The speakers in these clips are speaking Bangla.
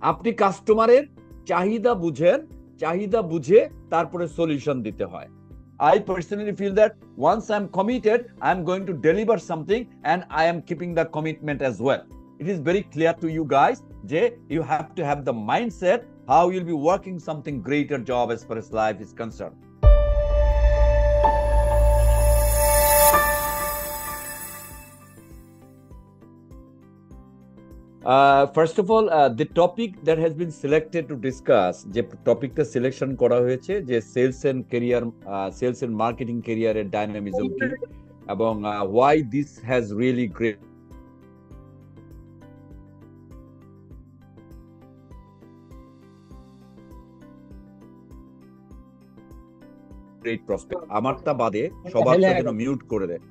আপনি কাস্টমারের চাহিদা বুঝেন, চাহিদা বুঝে তারপরে সলিউশন দিতে হয়। I personally feel that once I'm committed, I'm going to deliver something and I am keeping the commitment as well. It is very clear to you guys that you have to have the mindset how you'll be working something greater job as far as life is concerned. First of all, the topic that has been selected to discuss, যে টপিকটা সিলেকশন করা হয়েছে যে sales and career, sales and marketing ক্যারিয়ারের ডাইনামিজম কি এবং why this has really great prospect. আমারটা বাদে সবারটা যেন মিউট করে দেয়।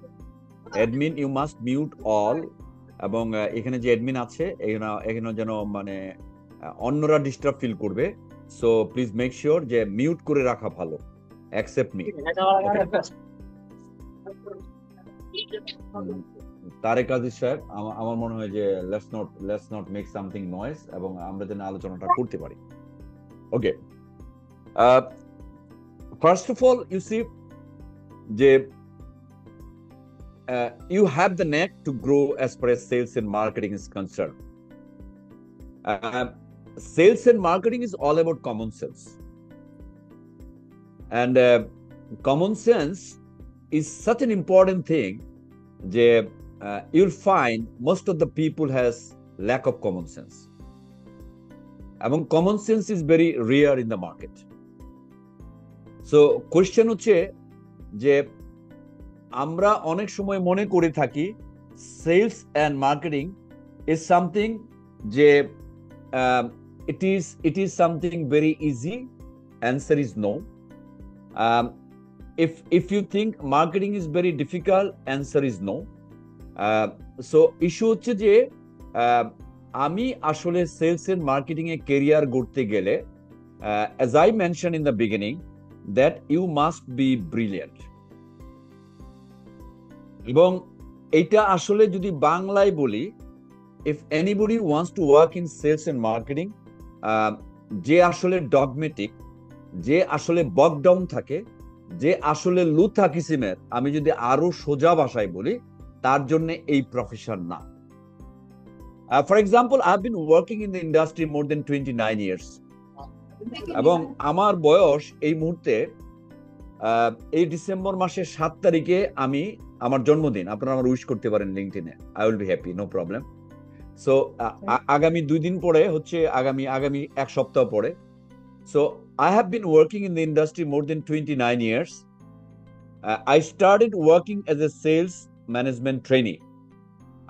Admin you must mute all, এবং এখানে যে অ্যাডমিন আছে এখানে যেন মানে অন্যরা ডিস্টার্ব ফিল করবে, সো প্লিজ মেক শিওর যে মিউট করে রাখা ভালো। Accept me. তারেক আজিজ সাহেব, আমার মনে হয় যে let's not make something noise এবং আমরা যেন আলোচনাটা করতে পারি। Okay, first of all you see যে you have the knack to grow as far as sales and marketing is concerned. Sales and marketing is all about common sense. And common sense is such an important thing that you'll find most of the people has lack of common sense. And common sense is very rare in the market. So question হচ্ছে যে আমরা অনেক সময় মনে করে থাকি sales and marketing is something যে it is something very easy. Answer is no. If you think marketing is very difficult, answer is no. So issue হচ্ছে যে আমি আসলে সেলস এন্ড মার্কেটিং এ ক্যারিয়ার গড়তে গেলে as I mentioned in the beginning that you must be brilliant. এবং এটা আসলে যদি বাংলায় বলি, if anybody wants to work in sales and marketing, যে আসলে ডগমেটিক, যে আসলে বক ডাউন থাকে, যে আসলে লুথা কিসিমের, আমি যদি আরো সোজা ভাষায় বলি, তার জন্য এই প্রফেশন না। For example, I have been working in the industry more than 29 years, এবং আমার বয়স এই মুহূর্তে এই ডিসেম্বর মাসের 7 তারিখে আমি আমার জন্মদিন, আপনারা আমার উইশ করতে পারেন লিঙ্কডইনে, I will be happy, no problem. So আগামী 2 দিন পরে হচ্ছে আগামী 1 সপ্তাহ পরে। So I have been working in the industry more than 29 years. I started working as a sales management trainee.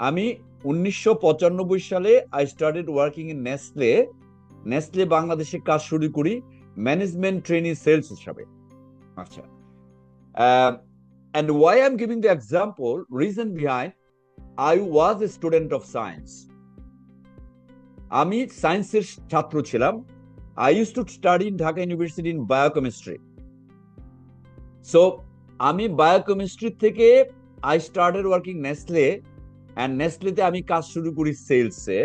আমি 1995 সালে I started working in Nestle বাংলাদেশে কাজ শুরু করি ম্যানেজমেন্ট ট্রেনি সেলস হিসাবে। আচ্ছা, and why I'm giving the example, reason behind, I was a student of science. আমি সায়েন্সের ছাত্র ছিলাম। I used to study in Dhaka University in biochemistry. So আমি বায়োকেমিস্ট্রি থেকে I started working Nestle, and Nestle-তে আমি কাজ শুরু করি সেলসে।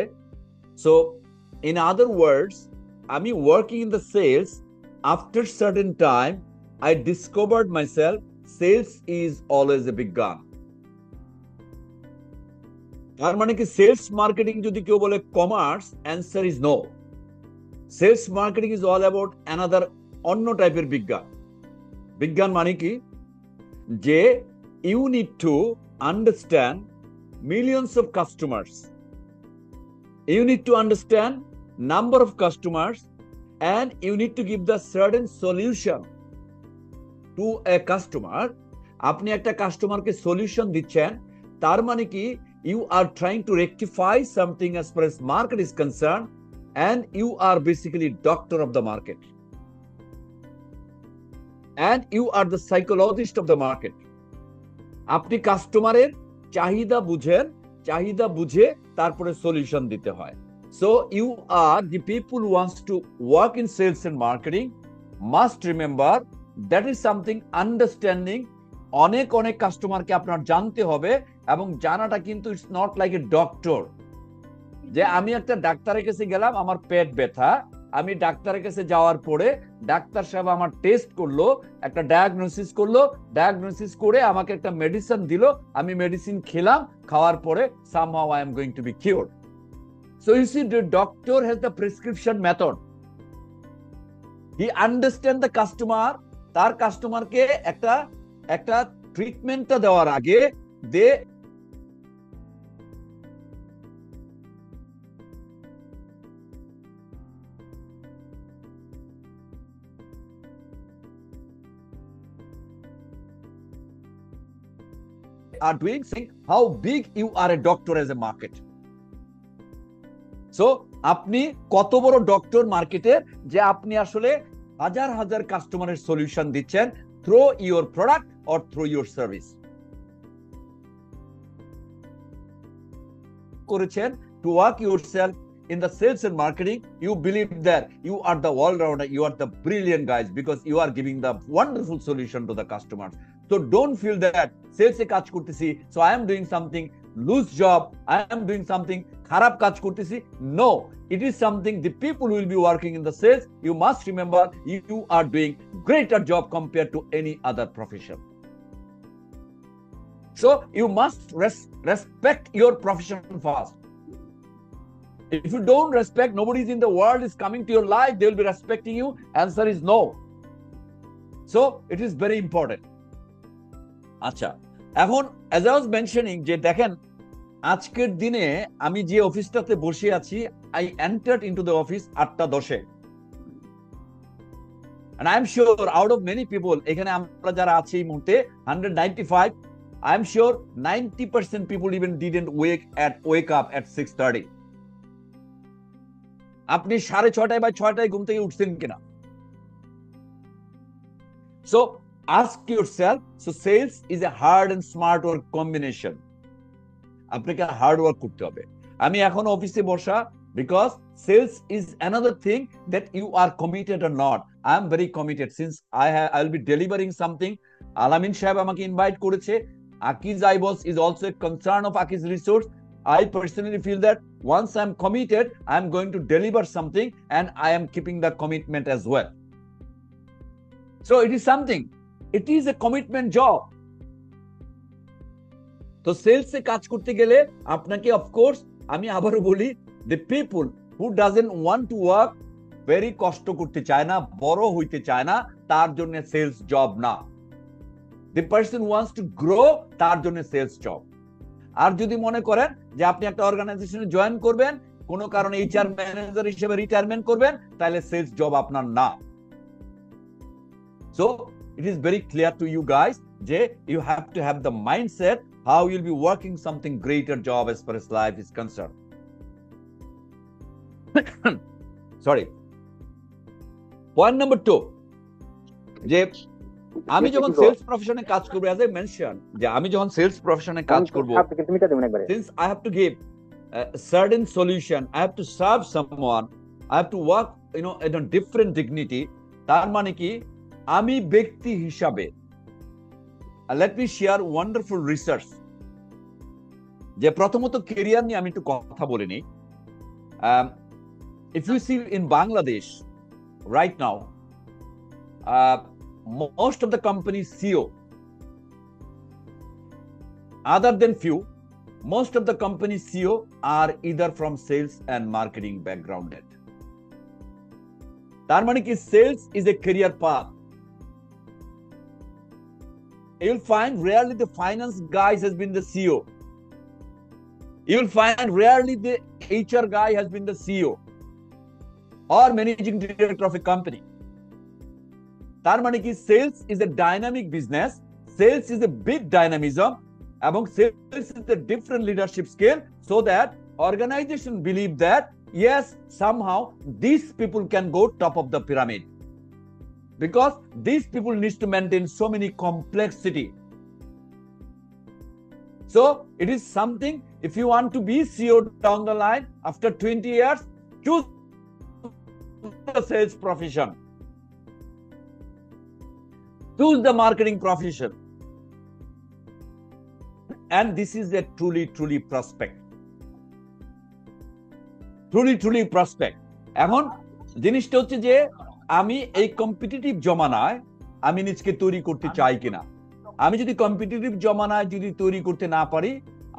So in other words, আমি working in the sales, after certain time I discovered myself sales is always a big gun. তার মানে কি সেলস মার্কেটিং যদি কেউ বলে commerce, answer is no. Sales marketing is all about another অন্য টাইপের বিজ্ঞান। বিজ্ঞান মানে কি যে you need to understand millions of customers, you need to understand number of customers, and you need to give the certain solution to a customer. আপনি একটা কাস্টমারকে সলিউশন দিচ্ছেন, তার মানে কি you are trying to rectify something as far as market is concerned, and you are basically doctor of the market, and you are the psychologist of the market. আপনি কাস্টমারের চাহিদা বুঝেন, চাহিদা বুঝে তারপরে সলিউশন দিতে হয়। So you are the people who wants to work in sales and marketing must remember that is something understanding অনেক কাস্টমারকে আপনার জানতে হবে, এবং জানাটা কিন্তু it's not like a doctor. যে আমি একটা ডাক্তারের কাছে গেলাম, আমার পেট ব্যথা, আমি ডাক্তারের কাছে যাওয়ার পরে ডাক্তার সাহেব আমার টেস্ট করলো, একটা ডায়াগনোসিস করে আমাকে একটা মেডিসিন দিল, আমি মেডিসিন খেলাম, খাওয়ার পরে somehow I am going to be cured. So you see, the doctor has the prescription method. He understand the customer. তার কাস্টমারকে একটা ট্রিটমেন্টটা দেওয়ার আগে they are doing, saying how big you are a doctor as a market. So আপনি কত বড় ডক্টর মার্কেটের, যে আপনি আসলে হাজার হাজার কাস্টমারের সলিউশন দিচ্ছেন through your product or through your service করেছেন to work yourself in the sales and marketing. You believe that you are the all-rounder, you are the brilliant guys because you are giving the wonderful solution to the customers. So don't feel that sales e kaj kortesi, so I am doing something loose job, I am doing something kharab kaj kortesi. No, it is something the people will be working in the sales. You must remember you are doing greater job compared to any other profession. So you must respect your profession first. If you don't respect, nobody in the world is coming to your life, they will be respecting you. Answer is no. So it is very important. আচ্ছা, এখন as I was mentioning যে দেখেন আজকের দিনে আমি যে অফিসটাতে বসে আছি, I entered into the office 8:10 and I am sure out of many people এখানে আমরা যারা আছি এই মুহূর্তে 195, I am sure 90% people even didn't wake up at 6:30. আপনি 6:30 বা 6টায় ঘুম থেকে উঠছেন কিনা? So ask yourself, so sales is a hard and smart work combination. আপনাকে হার্ড ওয়ার্ক করতে হবে। আমি এখন অফিসে বসা because sales is another thing that you are committed or not. I am very committed since I will be delivering something. Alamin সাহেব আমাকে ইনভাইট করেছে। Aki's iBoss is also a concern of Aki's resource. I personally feel that once I'm committed, I'm going to deliver something and I am keeping the commitment as well. So it is something. It is a commitment job. তো সেলসে কাজ করতে গেলে আপনাকে অফকোর্স আমি আবারও বলি, the people who doesn't want to work, very কষ্ট করতে চায় না, বড় হইতে চায় না, তার জন্য সেলস জব না। The person wants to grow, তার জন্য সেলস জব। আর যদি মনে করেন যে আপনি একটা অর্গানাইজেশনে জয়েন করবেন, কোনো কারণে এইচআর ম্যানেজার হিসেবে রিটায়ারমেন্ট করবেন, তাহলে সেলস জব আপনার না। So it is very clear to you guys যে you have to have the mindset how you'll be working something greater job as far as life is concerned. Sorry. Point number 2, যে আমি যখন সেলস প্রফেশনে কাজ করব, as I mentioned, যে আমি যখন সেলস প্রফেশনে কাজ করব, since I have to give a certain solution, I have to serve someone, I have to work, in a different dignity. তার মানে কি, আমি ব্যক্তি হিসাবে let me share wonderful research. যে প্রথমত ক্যারিয়ার নিয়ে আমি একটু কথা বলে নিই। If you see in Bangladesh right now, most of the company's CEO, other than few, most of the company's CEO are either from sales and marketing backgrounded. তার মানে কি, sales is a career path. You'll find rarely the finance guy has been the CEO. You'll find rarely the HR guy has been the CEO or managing director of a company. তার মানে কি, sales is a dynamic business, sales is a big dynamism, এবং sales is a different leadership skill, so that organization believe that yes, somehow these people can go top of the pyramid because these people need to maintain so many complexity. So it is something, if you want to be CEO down the line after 20 years, choose the sales profession, choose the marketing profession, and this is a truly prospect. Truly prospect. এখন জিনিসটা হচ্ছে যে আমি এই কম্পিটিটিভ জমানায় আমি নিজকে তৈরি করতে চাই কিনা। আমি যদি কম্পিটিটিভ জমানায় যদি তৈরি করতে না পারি,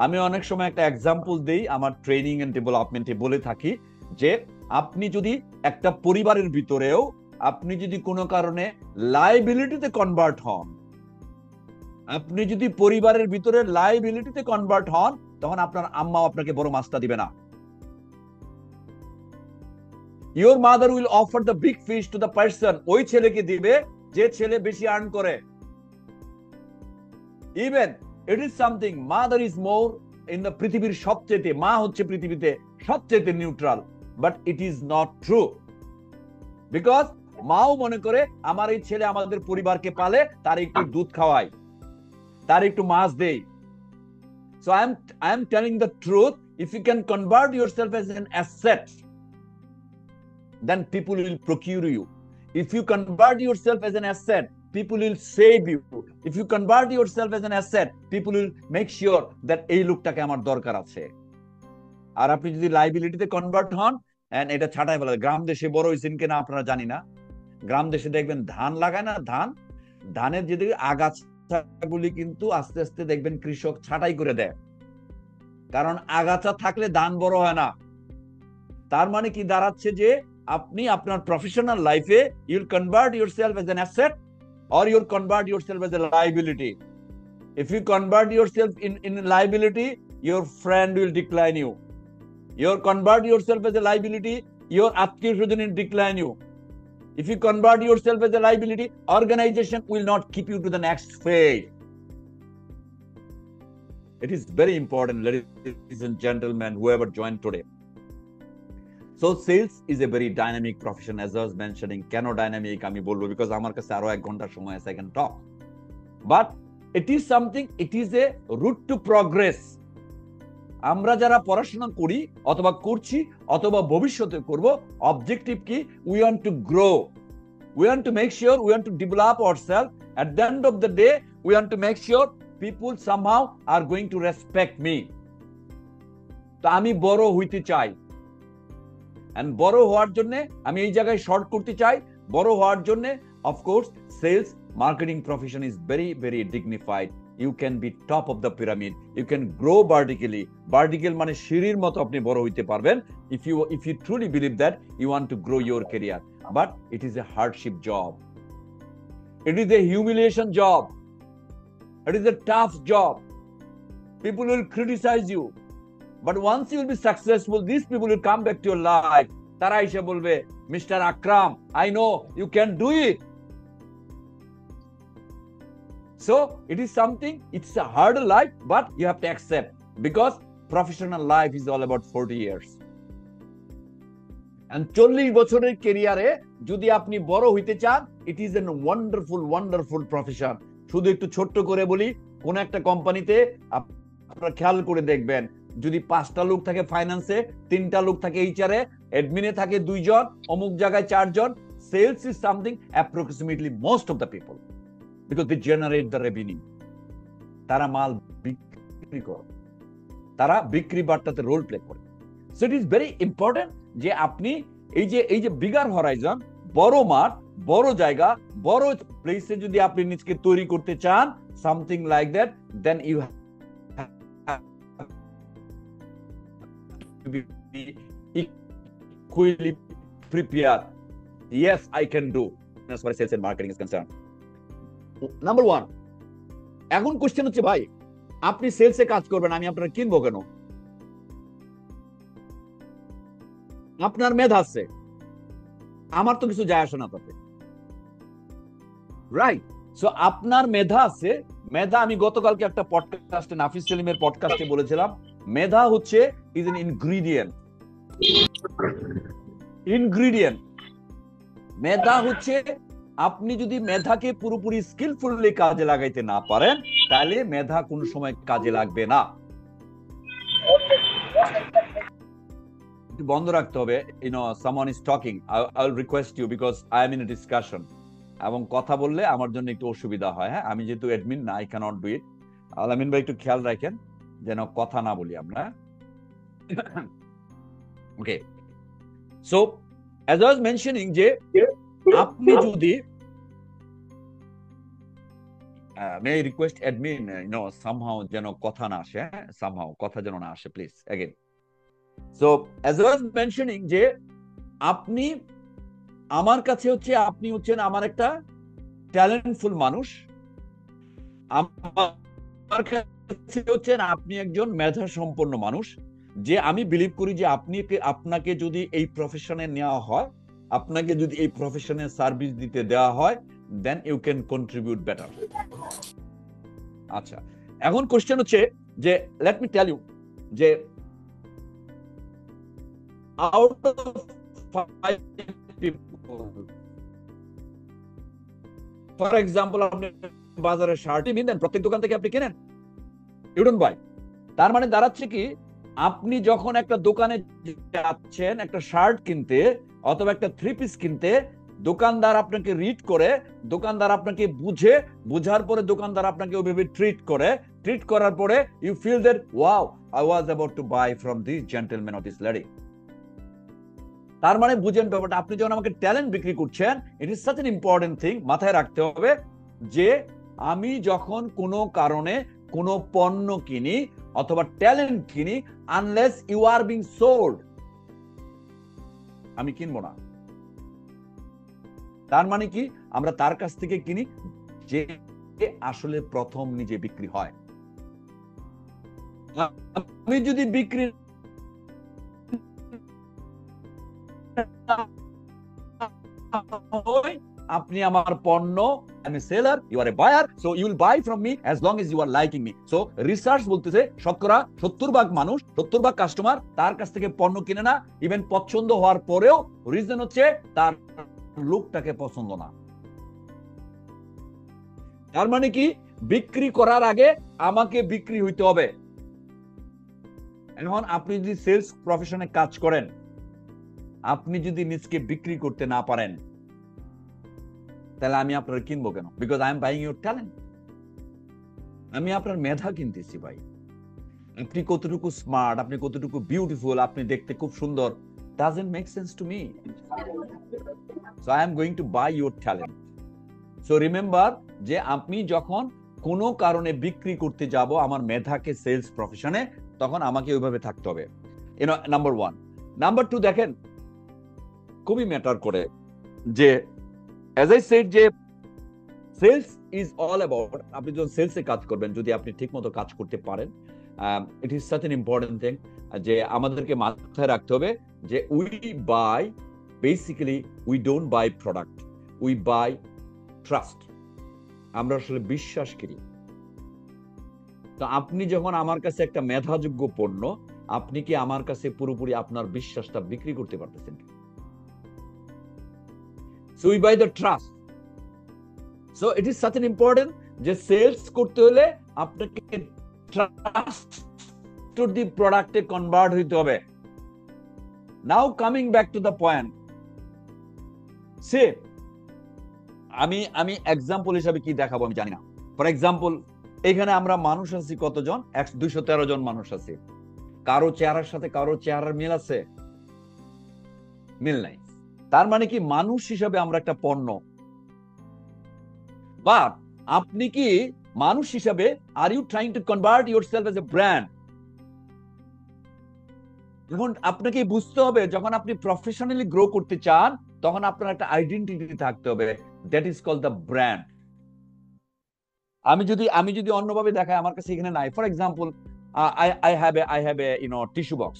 আমি অনেক সময় একটা এক্সাম্পল দেই, আমার ট্রেনিং এন্ড ডেভেলপমেন্টে বলে থাকি যে আপনি যদি একটা পরিবারের ভিতরেও আপনি যদি কোনো কারণে লাইবিলিটিতে কনভার্ট হন, আপনি যদি পরিবারের ভিতরে লাইবিলিটিতে কনভার্ট হন, তখন আপনার আম্মা আপনাকে বড় মাছটা দিবে না। Your mother will offer the big fish to the person, ওই ছেলেকে দিবে যে ছেলে বেশি আর্ন করে। Even it is something, mother is more in the পৃথিবীর সবচেয়ে, মা হচ্ছে পৃথিবীতে সবচেয়ে neutral, but it is not true. Because মাও মনে করে আমার এই ছেলে আমাদের পরিবারকে পালে, তার একটু দুধ খাওয়াই, তার একটু মাছ দেই। So I am telling the truth. If you can convert yourself as an asset, then people will procure you. If you convert yourself as an asset, people will save you. If you convert yourself as an asset, people will make sure that এই লোকটাকে আমার দরকার আছে। আর আপনি যদি লাইবিলিটিতে কনভার্ট হন, এন্ড এটা ছাটাই বলা, গ্রাম দেশে বড় হয়েছেন কিনা আপনারা জানি না, গ্রাম দেশে দেখবেন ধান লাগায় না, ধানের যদি আগাছাগুলি কিন্তু আস্তে আস্তে দেখবেন কৃষক ছাটাই করে দেয়, কারণ আগাছা থাকলে ধান বড় হয় না। তার মানে কি দাঁড়াচ্ছে যে আপনি আপনার প্রফেশনাল লাইফে you'll convert yourself as an asset or you'll convert yourself as a liability. If you convert yourself in liability, your friend will decline you. You convert yourself as a liability, your atkiya shudin will decline you. If you convert yourself as a liability, organization will not keep you to the next phase. It is very important, ladies and gentlemen, whoever joined today. So sales is a very dynamic profession, as I was mentioning. Keno dynamic ami bolbo because amar kache aro 1 ঘন্টা সময় আছে, I can talk. But it is something, it is a route to progress. আমরা যারা পড়াশোনা করি অথবা করছি অথবা ভবিষ্যতে করব, অবজেক্টিভ কি? We want to grow. We want to make sure, we want to develop ourselves. At the end of the day, we want to make sure people somehow are going to respect me. তো আমি বড় হইতে চাই, and বড় হওয়ার জন্য আমি এই জায়গায় শর্ট করতে চাই। বড় হওয়ার জন্য of course sales marketing profession is very dignified. You can be top of the pyramid. You can grow vertically. Vertical মানে সিঁড়ির মতো আপনি বড় হইতে পারবেন if you truly believe that you want to grow your career. But it is a hardship job. It is a humiliation job. It is a tough job. People will criticize you. But once you will be successful, these people will come back to your life. Tara এসে বলবে, Mr. Akram, I know you can do it. So it is something, it's a harder life, but you have to accept, because professional life is all about 40 years. And 40 বছরের ক্যারিয়ারে যদি আপনি বড় হইতে চান, it is a wonderful profession. শুধু একটু ছোট্ট করে বলি, কোন একটা কোম্পানিতে আপনারা খেয়াল করে দেখবেন, যদি 5টা লোক থাকে ফাইন্যান্সে, 3টা লোক থাকে এইচআরে, অ্যাডমিনে থাকে 2 জন, অমুক জায়গায় 4 জন, sales is something approximately most of the people, because they generate the revenue. তারা মাল বিক্রি করে, তারা বিক্রি বার্তাতে রোল প্লে করে। So it is very important যে আপনি এই যে বিগার হরাইজন, বড় মাঠ, বড় জায়গা, বড় প্লেসে যদি আপনি নিজকে তৈরি করতে চান, something like that, then you be equally prepared. Yes, I can do as far as sales and marketing is concerned. Number 1, এখন কোশ্চেন হচ্ছে, ভাই আপনি সেলসে কাজ করবেন, আমি আপনার কিনবো কেন? আপনার মেধা আছে, আমার তো কিছু যায় আসে না তাতে, রাইট? সো আপনার মেধা আছে, মেধা আমি গতকালকে একটা পডকাস্টে, নাফিস সেলিমের পডকাস্টে বলেছিলাম, মেধা হচ্ছে ইজ এন ইনগ্রিডিয়েন্ট। মেধা হচ্ছে, আপনি যদি মেধাকে পুরোপুরি স্কিলফুলি কাজে লাগাইতে না পারেন, তাহলে মেধা কোন সময় কাজে লাগবে না। বন্ধ রাখতে হবে, someone is talking, I'll request you because I am in a discussion. এবং কথা বললে আমার জন্য একটু অসুবিধা হয়। হ্যাঁ, আমি যেহেতু অ্যাডমিন না, I cannot do it. আলামিন ভাই একটু খেয়াল রাখেন যেন কথা না বলি আমরা। Okay, so as I was mentioning যে আপনি যদি may I request admin somehow যেন কথা না আসে, সামহাউ কথা যেন না আসে please again. So as I was mentioning যে আপনি আমার কাছে হচ্ছে, আপনি হচ্ছেন আমার একটা ট্যালেন্টফুল মানুষ, আমার কাছে হচ্ছেন আপনি একজন মেধা সম্পন্ন মানুষ, যে আমি বিলিভ করি যে আপনাকে যদি এই প্রফেশনে নেওয়া হয়, আপনাকে যদি এই প্রফেশনে সার্ভিস দিতে দেওয়া হয়, then you can contribute better. আচ্ছা, এখন কোশ্চেন হচ্ছে যে লেট মি টেল ইউ যে out of 5 people, for example আপনি বাজারে শার্ট কিনেন, প্রত্যেক দোকান থেকে আপনি কেনেন, ইউ ডোন্ট বাই। তার মানে দাঁড়াচ্ছে কি, আপনি যখন একটা দোকানে যাচ্ছেন একটা শার্ট কিনতে অথবা একটা থ্রি পিস কিনতে, দোকানদার আপনাকে রিড করে, দোকানদার আপনাকে বুঝার পরে দোকানদার আপনাকে ওইভাবে ট্রিট করার পরে you feel that wow, I was about to buy from this gentleman or this lady. তার মানে বুঝেন ব্যাপারটা, আপনি যখন আমাকে ট্যালেন্ট বিক্রি করছেন, ইট is such an important thing, মাথায় রাখতে হবে যে আমি যখন কোনো কারণে কোনো পণ্য কিনি অথবা ট্যালেন্ট কিনি, unless you are being sold, আমি কিনবো না। তার মানে কি, আমরা তার কাছ থেকে কিনি যে আসলে প্রথম নিজে বিক্রি হয়। আমি যদি বিক্রি আপনি আমার পণ্য, আমি seller, you are a buyer, so you will buy from me as long as you are liking me. So research বলতেছে শতকরা 70% মানুষ, 70% কাস্টমার তার কাছ থেকে পণ্য কিনে না, ইভেন পছন্দ হওয়ার পরেও। রিজন হচ্ছে তার লুকটাকে পছন্দ না। তার মানে কি, বিক্রি করার আগে আমাকে বিক্রি হইতে হবে। এখন আপনি যদি সেলস প্রফেশনে কাজ করেন, আপনি যদি নিজকে বিক্রি করতে না পারেন, তাহলে আমি আপনার কিনবো কেন? Because I am buying your talent. আমি আপনার মেধা কিনতেছি ভাই। আপনি কতটুকু স্মার্ট, আপনি কতটুকু বিউটিফুল, আপনি দেখতে খুব সুন্দর, doesn't make sense to me. So I am going to buy your talent. So remember যে আমি যখন কোনো কারণে বিক্রি করতে যাব আমার মেধাকে সেলস প্রফেশনে, তখন আমাকে ওইভাবে থাকতে হবে। নাম্বার 1। নাম্বার 2, দেখেন খুবই ম্যাটার করে যে as I said যে সেলস ইজ অল অ্যাবাউট, আপনি যখন সেলসে কাজ করবেন, যদি আপনি ঠিকমতো কাজ করতে পারেন, ইট is such an important thing যে আমাদেরকে মাথায় রাখতে হবে যে we by, basically we don't by product, we by trust. আমরা আসলে বিশ্বাস করি। তো আপনি যখন আমার কাছে একটা মেধাযোগ্য পণ্য, আপনি কি আমার কাছে পুরোপুরি আপনার বিশ্বাসটা বিক্রি করতে পারতেছেন? So we buy the trust. So it is such an important যে সেলস করতে হলে আপনাকে ট্রাস্ট টু দি প্রোডাক্টে কনভার্ট হইতে হবে। Now coming back to the point, say আমি এক্সাম্পল হিসাবে কি দেখাবো আমি জানি না। ফর এক্সাম্পল, এখানে আমরা মানুষ আছি কতজন? 213 জন মানুষ আছি। কারো চেহারার সাথে কারো চেহারার মিল আছে? মিল নাই। তার মানে কি, মানুষ হিসাবে আমরা একটা পণ্য। বাট আপনি কি মানুষ হিসাবে are you trying to convert yourself as a brand? এখন আপনাকে বুঝতে হবে, যখন আপনি প্রফেশনালি গ্রো করতে চান, তখন আপনার একটা আইডেন্টিটি থাকতে হবে, that is called the brand. আমি যদি অন্যভাবে দেখাই, আমার কাছে এখানে নাই। For example, I have a tissue box,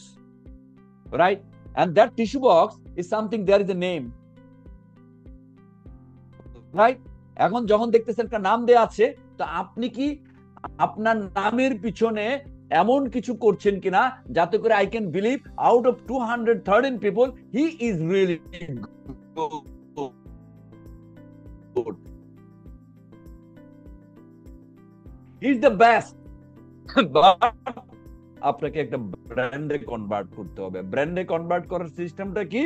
right? And that tissue box is something, there is a name, right? এখন যখন দেখতেছেন একটা নাম দেয়া আছে, তো আপনি কি আপনার নামের পিছনে এমন কিছু করছেন কিনা যাতে করে I can believe out of 213 people he is really good, he is the best. আপনাকে একটা ব্র্যান্ডে কনভার্ট করতে হবে। ব্র্যান্ডে কনভার্ট করার সিস্টেমটা কি?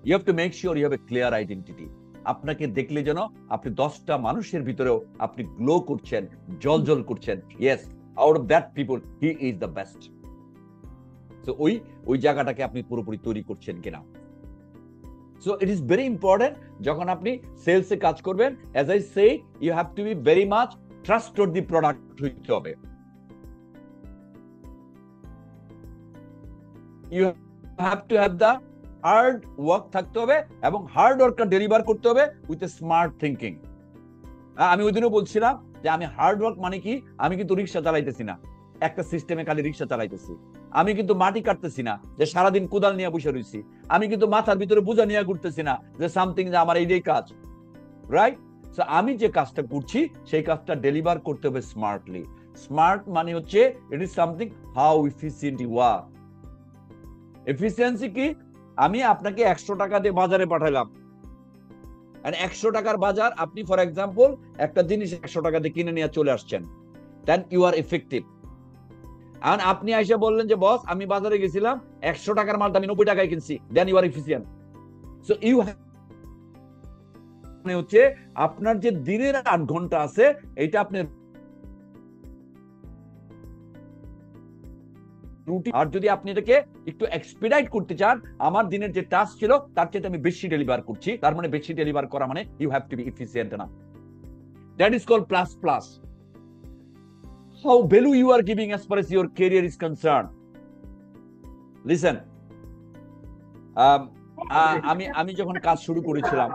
You have to make sure you have a clear identity. আপনাকে দেখলে যেন আপনি 10টা মানুষের ভিতরেও আপনি গ্লো করছেন, জলজল করছেন, yes, out of that people he is the best. তো ওই জায়গাটাকে আপনি পুরোপুরি তৈরি করছেন কিনা। So it is very important যখন আপনি সেলসে কাজ করবেন, as I say, you have to be very much trustworthy product হইতে হবে। You have to have the hard work থাকতে হবে, এবং হার্ড ওয়ার্কটা ডেলিভার করতে হবে উইথ এ স্মার্ট থিঙ্কিং। আমি ওই দিনও বলছিলাম যে আমি হার্ড ওয়ার্ক মানে কি, আমি কিন্তু রিক্সা চালাইতেছি না, একটা সিস্টেমে খালি রিক্সা চালাইতেছি। আমি কিন্তু মাটি কাটতেছি না যে সারাদিন কোদাল নিয়ে বসে রয়েছি। আমি কিন্তু মাথার ভিতরে বোঝা নিয়ে ঘুরতেছি না যে সামথিং যে আমার এই কাজ, রাইট? সো আমি যে কাজটা করছি সেই কাজটা ডেলিভার করতে হবে স্মার্টলি। স্মার্ট মানে হচ্ছে it is something how efficient you are. Efficiency কি? আমি আপনাকে 100 টাকা দিয়ে বাজারে পাঠাইলাম, 100 টাকার বাজার আপনি ফর এক্সাম্পল একটা জিনিস 100 টাকা দিয়ে কিনে নিয়ে চলে আসছেন, দেন ইউ আর এফেক্টিভ। আর আপনি আইসা বললেন যে বস আমি বাজারে গেছিলাম 100 টাকার মালটা আমি 90 টাকায় কিনছি, then you are efficient. So you মানে হচ্ছে আপনার যে দিনের 8 ঘন্টা আছে এটা আপনি রুটিন, আর যদি আপনি এটাকে একটু এক্সপিডাইট করতে চান, আমার দিনের যে টাস্ক ছিল তার চেয়ে আমি বেশি ডেলিভার করছি, তার মানে বেশি ডেলিভার করা মানে you have to be efficient না। That is called plus plus. How value you are giving as far as your career is concerned. Listen, আমি যখন কাজ শুরু করেছিলাম,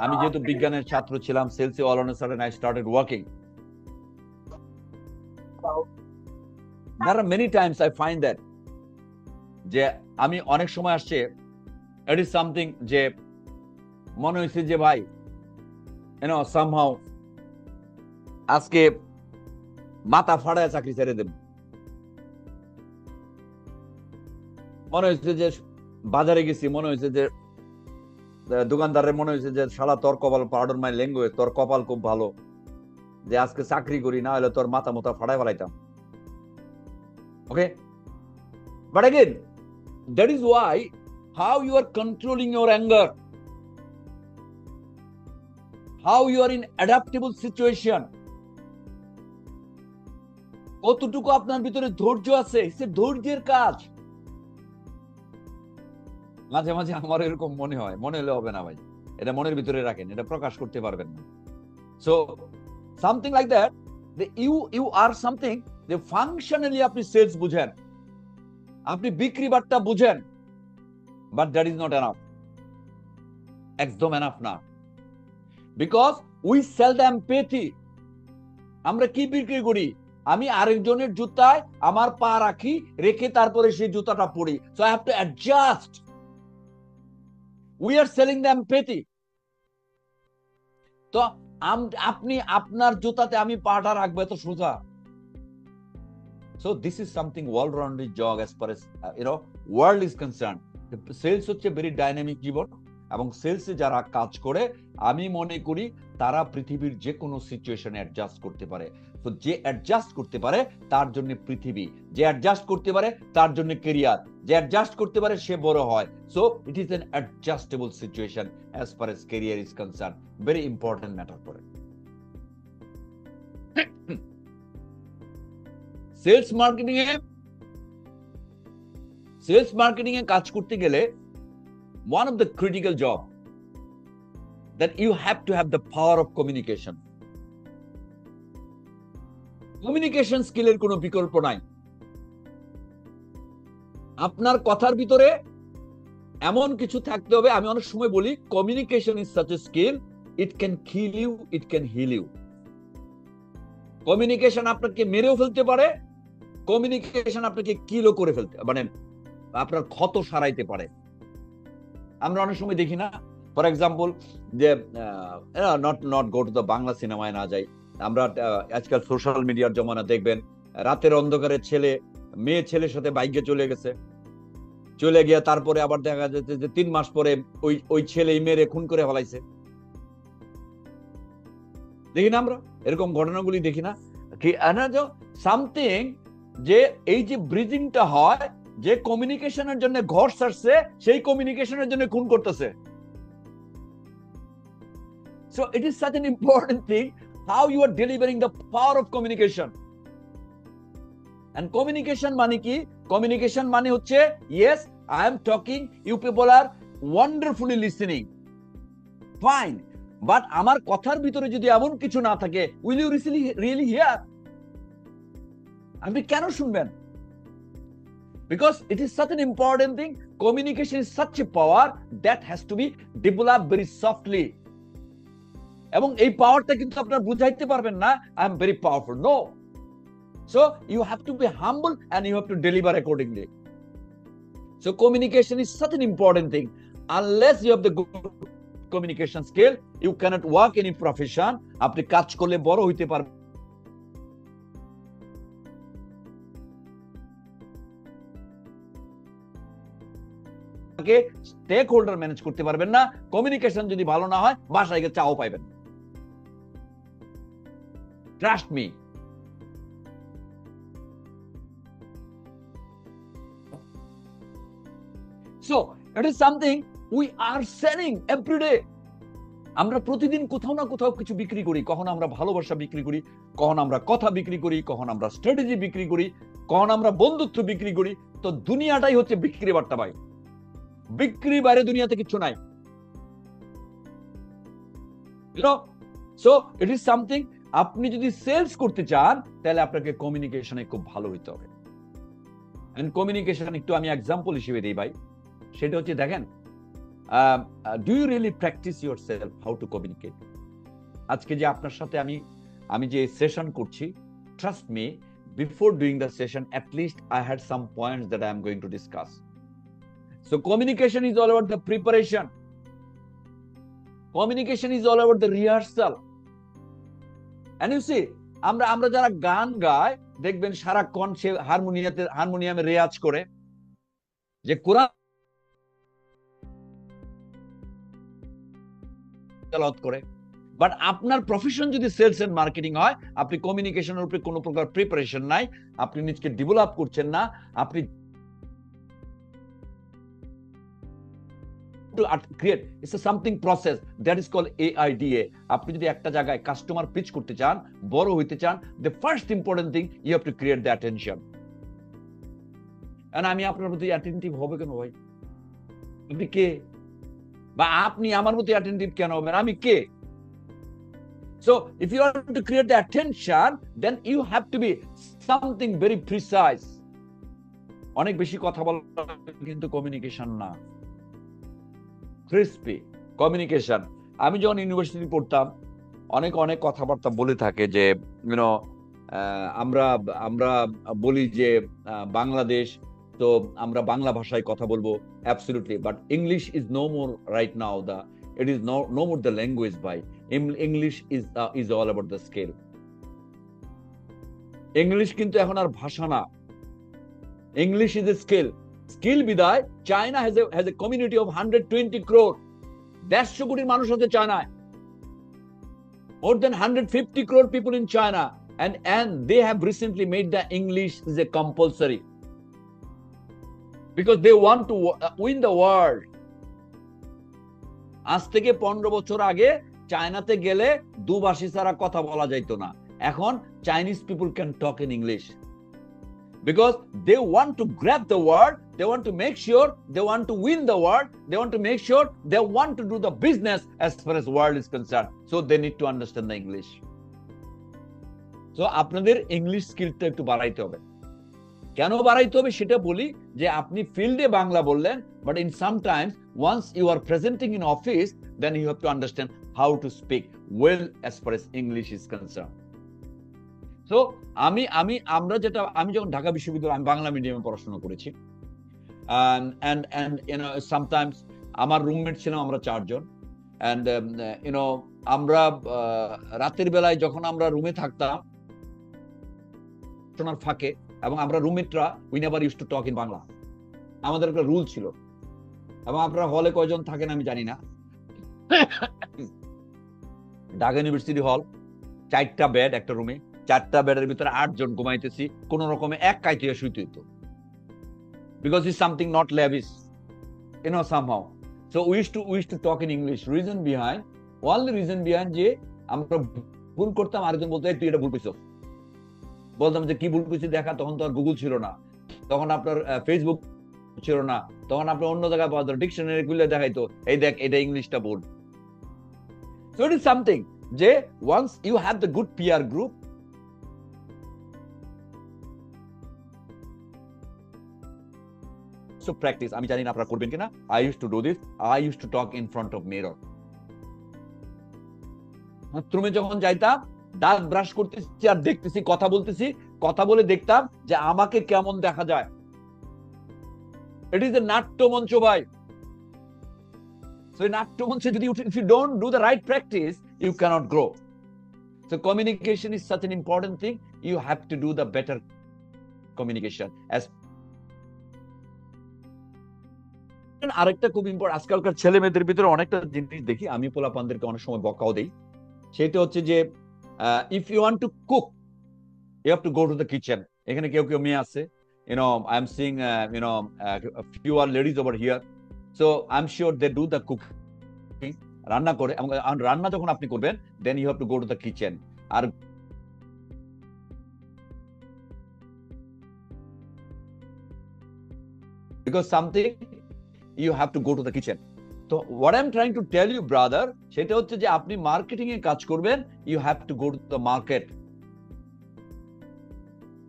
আমি যেহেতু বিজ্ঞানের ছাত্র ছিলাম, সেলসে all on a sudden I started working. There are many times I find that যে আমি অনেক সময় আসছে it is something যে মনে হয়েছে যে ভাই somehow আজকে মাথা ফাড়ায় চাকরি ছেড়ে দেব। মনে হয়েছে যে বাজারে গেছি, মনে হয়েছে যে দোকানদারের মনে হয়েছে যে শালা তোর কপাল, পার্ডন মাই ল্যাঙ্গুয়েজ, তোর কপাল খুব ভালো যে আজকে চাকরি করি, না হলে তোর মাথা মোথা ফাড়ায় ফেলাইতাম। Okay, but again that is why how you are controlling your anger, how you are in adaptable situation, কতটুকু আপনার ভিতরে ধৈর্য আছে, সে ধৈর্যের কাজ। মাঝে মাঝে আমার এরকম মনে হয়, মনে হলে হবে না ভাই, এটা মনের ভিতরে রাখেন, এটা প্রকাশ করতে পারবেন না। So something like that, you R something যে ফাংশনালি আপনি সেলস বুঝেন, আপনি বিক্রি বার্তা বুঝেন, but that is not enough, একদম এনাফ না। Because we sell the empathy. আমরা কি বিক্রি করি? আমি আরেকজনের জুতায় আমার পা রাখি, রেখে তারপরে সেই জুতাটা পরি। So I have to adjust. We are selling the empathy. তো আপনি আপনার জুতাতে আমি পাটা রাখবো, এত সোজা? So this is something all rounded job as far as world is concern. Sales হচ্ছে ভেরি ডাইনামিক জীবন, এবং সেলসে যারা কাজ করে আমি মনে করি তারা পৃথিবীর যে কোনো সিচুয়েশনে অ্যাডজাস্ট করতে পারে। তো যে অ্যাডজাস্ট করতে পারে তার জন্য পৃথিবী, যে অ্যাডজাস্ট করতে পারে তার জন্য ক্যারিয়ার, যে অ্যাডজাস্ট করতে পারে সে বড় হয়। So it is an adjustable situation as far as career is concern. Very important matter করে। সেলস মার্কেটিং এ কাজ করতে গেলে one of the critical job that you have to have the power of communication. Communication skill এর কোনো বিকল্প নাই। আপনার কথার ভিতরে এমন কিছু থাকতে হবে। আমি অনেক সময় বলি communication is such a skill, it can kill you, it can heal you. Communication আপনাকে মেরেও ফেলতে পারে, কমিউনিকেশন আপনাকে কিলও করে ফেলতে, মানে আপনার ক্ষত সারাইতে পারে। আমরা অনেক সময় দেখি না, ফর এক্সাম্পল যে not go to the Bangla সিনেমায় না যাই, আমরা আজকাল সোশ্যাল মিডিয়ার জমানা দেখবেন, রাতের অন্ধকারে মেয়ে ছেলের সাথে বাইকে চলে গেছে, চলে গিয়ে তারপরে আবার দেখা যাচ্ছে যে 3 মাস পরে ওই ছেলে মেরে খুন করে ফেলাইছে। দেখি না আমরা এরকম ঘটনাগুলি দেখি না কি? সামথিং যে এই যে ব্রিজিংটা হয়, যে কমিউনিকেশনের জন্য ঘর ছাড়ছে সেই কমিউনিকেশনের জন্য খুন করতেছে। So it is such an important thing how you are delivering the power of communication. And communication মানে কি? কমিউনিকেশন মানে হচ্ছে yes I am talking, you people are wonderfully listening, fine, but আমার কথার ভিতরে যদি এমন কিছু না থাকে, উইল ইউ রিয়েলি হিয়ার? আপনি কেন শুনবেন? Because it is such an important thing. Communication is such a power that has to be developed very softly. এবং এই পাওয়ারটা কিন্তু আপনারা বুঝাইতে পারবেন না, I am very powerful. No. So you have to be humble and you have to deliver accordingly. So communication is such an important thing. Unless you have the good communication skill, you cannot work any profession. আপনি কাজ করলে বড় হইতে পারবেন, স্টেক হোল্ডার ম্যানেজ করতে পারবেন না। কমিউনিকেশন যদি ভালো না হয়, বাসায় গিয়ে চাও পাইবেন। Trust me. So it is something we are selling every day. আমরা প্রতিদিন কোথাও না কোথাও কিছু বিক্রি করি। কখন আমরা ভালোবাসা বিক্রি করি, কখন আমরা কথা বিক্রি করি, কখন আমরা স্ট্র্যাটেজি বিক্রি করি, কখন আমরা বন্ধুত্ব বিক্রি করি। তো দুনিয়াটাই হচ্ছে বিক্রি বার্তা ভাই। বিক্রি বাইরে দুনিয়াতে কিছু নাই। So it is something, আপনি যদি সেলস করতে চান তাহলে আপনাকে কমিউনিকেশনে খুব ভালো হইতে হবে। এন্ড কমিউনিকেশন একটু আমি এক্সাম্পল হিসেবে দিই ভাই, সেটা হচ্ছে দেখেন, do you really practice yourself how to communicate? আজকে যে আপনার সাথে আমি যে সেশন করছি, trust me, before doing the session at least I had some points that I am going to discuss. So communication is all about the preparation. Communication is all about the rehearsal. And you see, আমরা যারা গান গায় দেখবেন সারাক্ষণ সে হারমোনিয়ামে রেয়াজ করে, যে কোরআন তেলাওয়াত করে। বাট আপনার প্রফেশন যদি সেলস এন্ড মার্কেটিং হয়, আপনি কমিউনিকেশনের উপরে কোনো প্রকার প্রিপারেশন নাই, আপনি নিজেকে ডেভেলপ করছেন না, আপনি to create, it's a something process that is called AIDA. আপনি যদি একটা জায়গায় কাস্টমার পিচ করতে চান, বড় হইতে চান, the first important thing you have to create the attention. And আমি আপনার প্রতি অ্যাটেনটিভ হবে কেন ভাই? আপনি কে? বা আপনি আমার প্রতি অ্যাটেনটিভ কেন হবেন? আমি কে? So if you want to create the attention, then you have to be something very precise. অনেক বেশি কথা বলা কিন্তু কমিউনিকেশন না। Crispy communication. আমি যখন ইউনিভার্সিটি পড়তাম, অনেক কথাবার্তা বলে থাকে যে আমরা বলি যে বাংলাদেশ, তো আমরা বাংলা ভাষায় কথা বলবো, absolutely, but English is no more right now, it is no more the language by English is all about the scale. English কিন্তু এখন আর ভাষা না, English is a skill. Skill বিদায় China has a community of 120 crore. 150 কোটি মানুষ আছে চায়নায়। More than 150 crore people in China, and they have recently made the English is a compulsory because they want to win the world. আজ থেকে 15 বছর আগে চায়নাতে গেলে দুভাষী ছাড়া কথা বলা যাইতো না। এখন Chinese people can talk in English because they want to grab the world, they want to make sure they want to win the world, they want to make sure they want to do the business as far as world is concerned, so they need to understand the English. So আপনাদের ইংলিশ স্কিলটা একটু বাড়াইতে হবে। কেন বাড়াইতে হবে সেটা বলি, যে আপনি ফিল্ডে বাংলা বললেন, but in sometimes once you are presenting in office, then you have to understand how to speak well as far as English is concerned. So আমি যখন ঢাকা বিশ্ববিদ্যালয়ে আমি বাংলা মিডিয়ামে পড়াশোনা করেছি, and you know sometimes আমার রুমমেট ছিলাম আমরা 4 জন, and you know আমরা রাতের বেলায় যখন আমরা রুমে থাকতাম পড়াশোনার ফাঁকে, এবং আমরা রুমমেটরা we never use to talk in Bangla, আমাদের একটা রুল ছিল। এবং আপনারা হলে কয়জন থাকেন আমি জানি না, ঢাকা ইউনিভার্সিটি হল 4টা বেড একটা রুমে, 4টা বেডের ভিতরে 8 জন ঘুমাইতেছি, কোন রকমে এক কাইতে শুইতে হইতো, because it's something not lavish, you know, somehow. So we used to talk in English. Reason behind, only reason behind যে আমরা ভুল করতাম, আরেকজন বলতো তুই এটা ভুল কইছস, বলতাম যে কি ভুল কইছি দেখা, তখন তো আর গুগল ছিল না, তখন আপনার ফেসবুক ছিল না, তখন আপনি অন্য জায়গায় পাওয়া যেত, ডিকশনারি খুলে দেখাইতো, এই দেখ এটা ইংলিশটা বল। সো ইট ইজ সামথিং যে once you have the good PR group, so practice. আমি জানি না আপনারা করবেন কিনা, I use to do this, I use to talk in front of mirror. বাথরুমে যখন যাইতাম, দাঁত ব্রাশ করতেছি আর দেখতেছি, কথা বলতেছি, কথা বলে দেখতাম যে আমাকে কেমন দেখা যায়। ইট ইজ এ নাট্যমঞ্চ ভাই। সো নাট্যমঞ্চে যদি if you don't do the right practice, you cannot grow. So communication is such an important thing. You have to do the better communication. As আরেকটা খুব ইম্পর্টেন্ট, আজকালকার ছেলে মেয়েদের ভিতরে অনেকটা জিনিস দেখি, আমি পোলাপানদেরকে অনেক সময় বকাও দেই, সেটা হচ্ছে যে if you want to cook, you have to go to the kitchen. এখানে কেউ কেউ মেয়ে আছে, I am seeing a few are ladies over here, so I'm sure they do the cooking, রান্না করে, এবং রান্না যখন আপনি করবেন, then you have to go to the kitchen. R because something you have to go to the kitchen. So what I'm trying to tell you brother, সেটা হচ্ছে যে আপনি মার্কেটিং এ কাজ করবেন, you have to go to the market.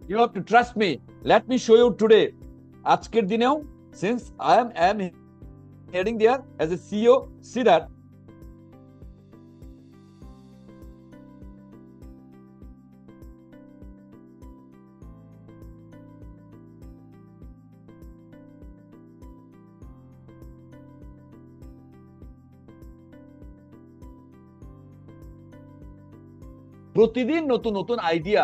You have to trust me. Let me show you today. আজকের দিনেও, since I am heading there as a CEO, see that প্রতিদিন নতুন নতুন আইডিয়া,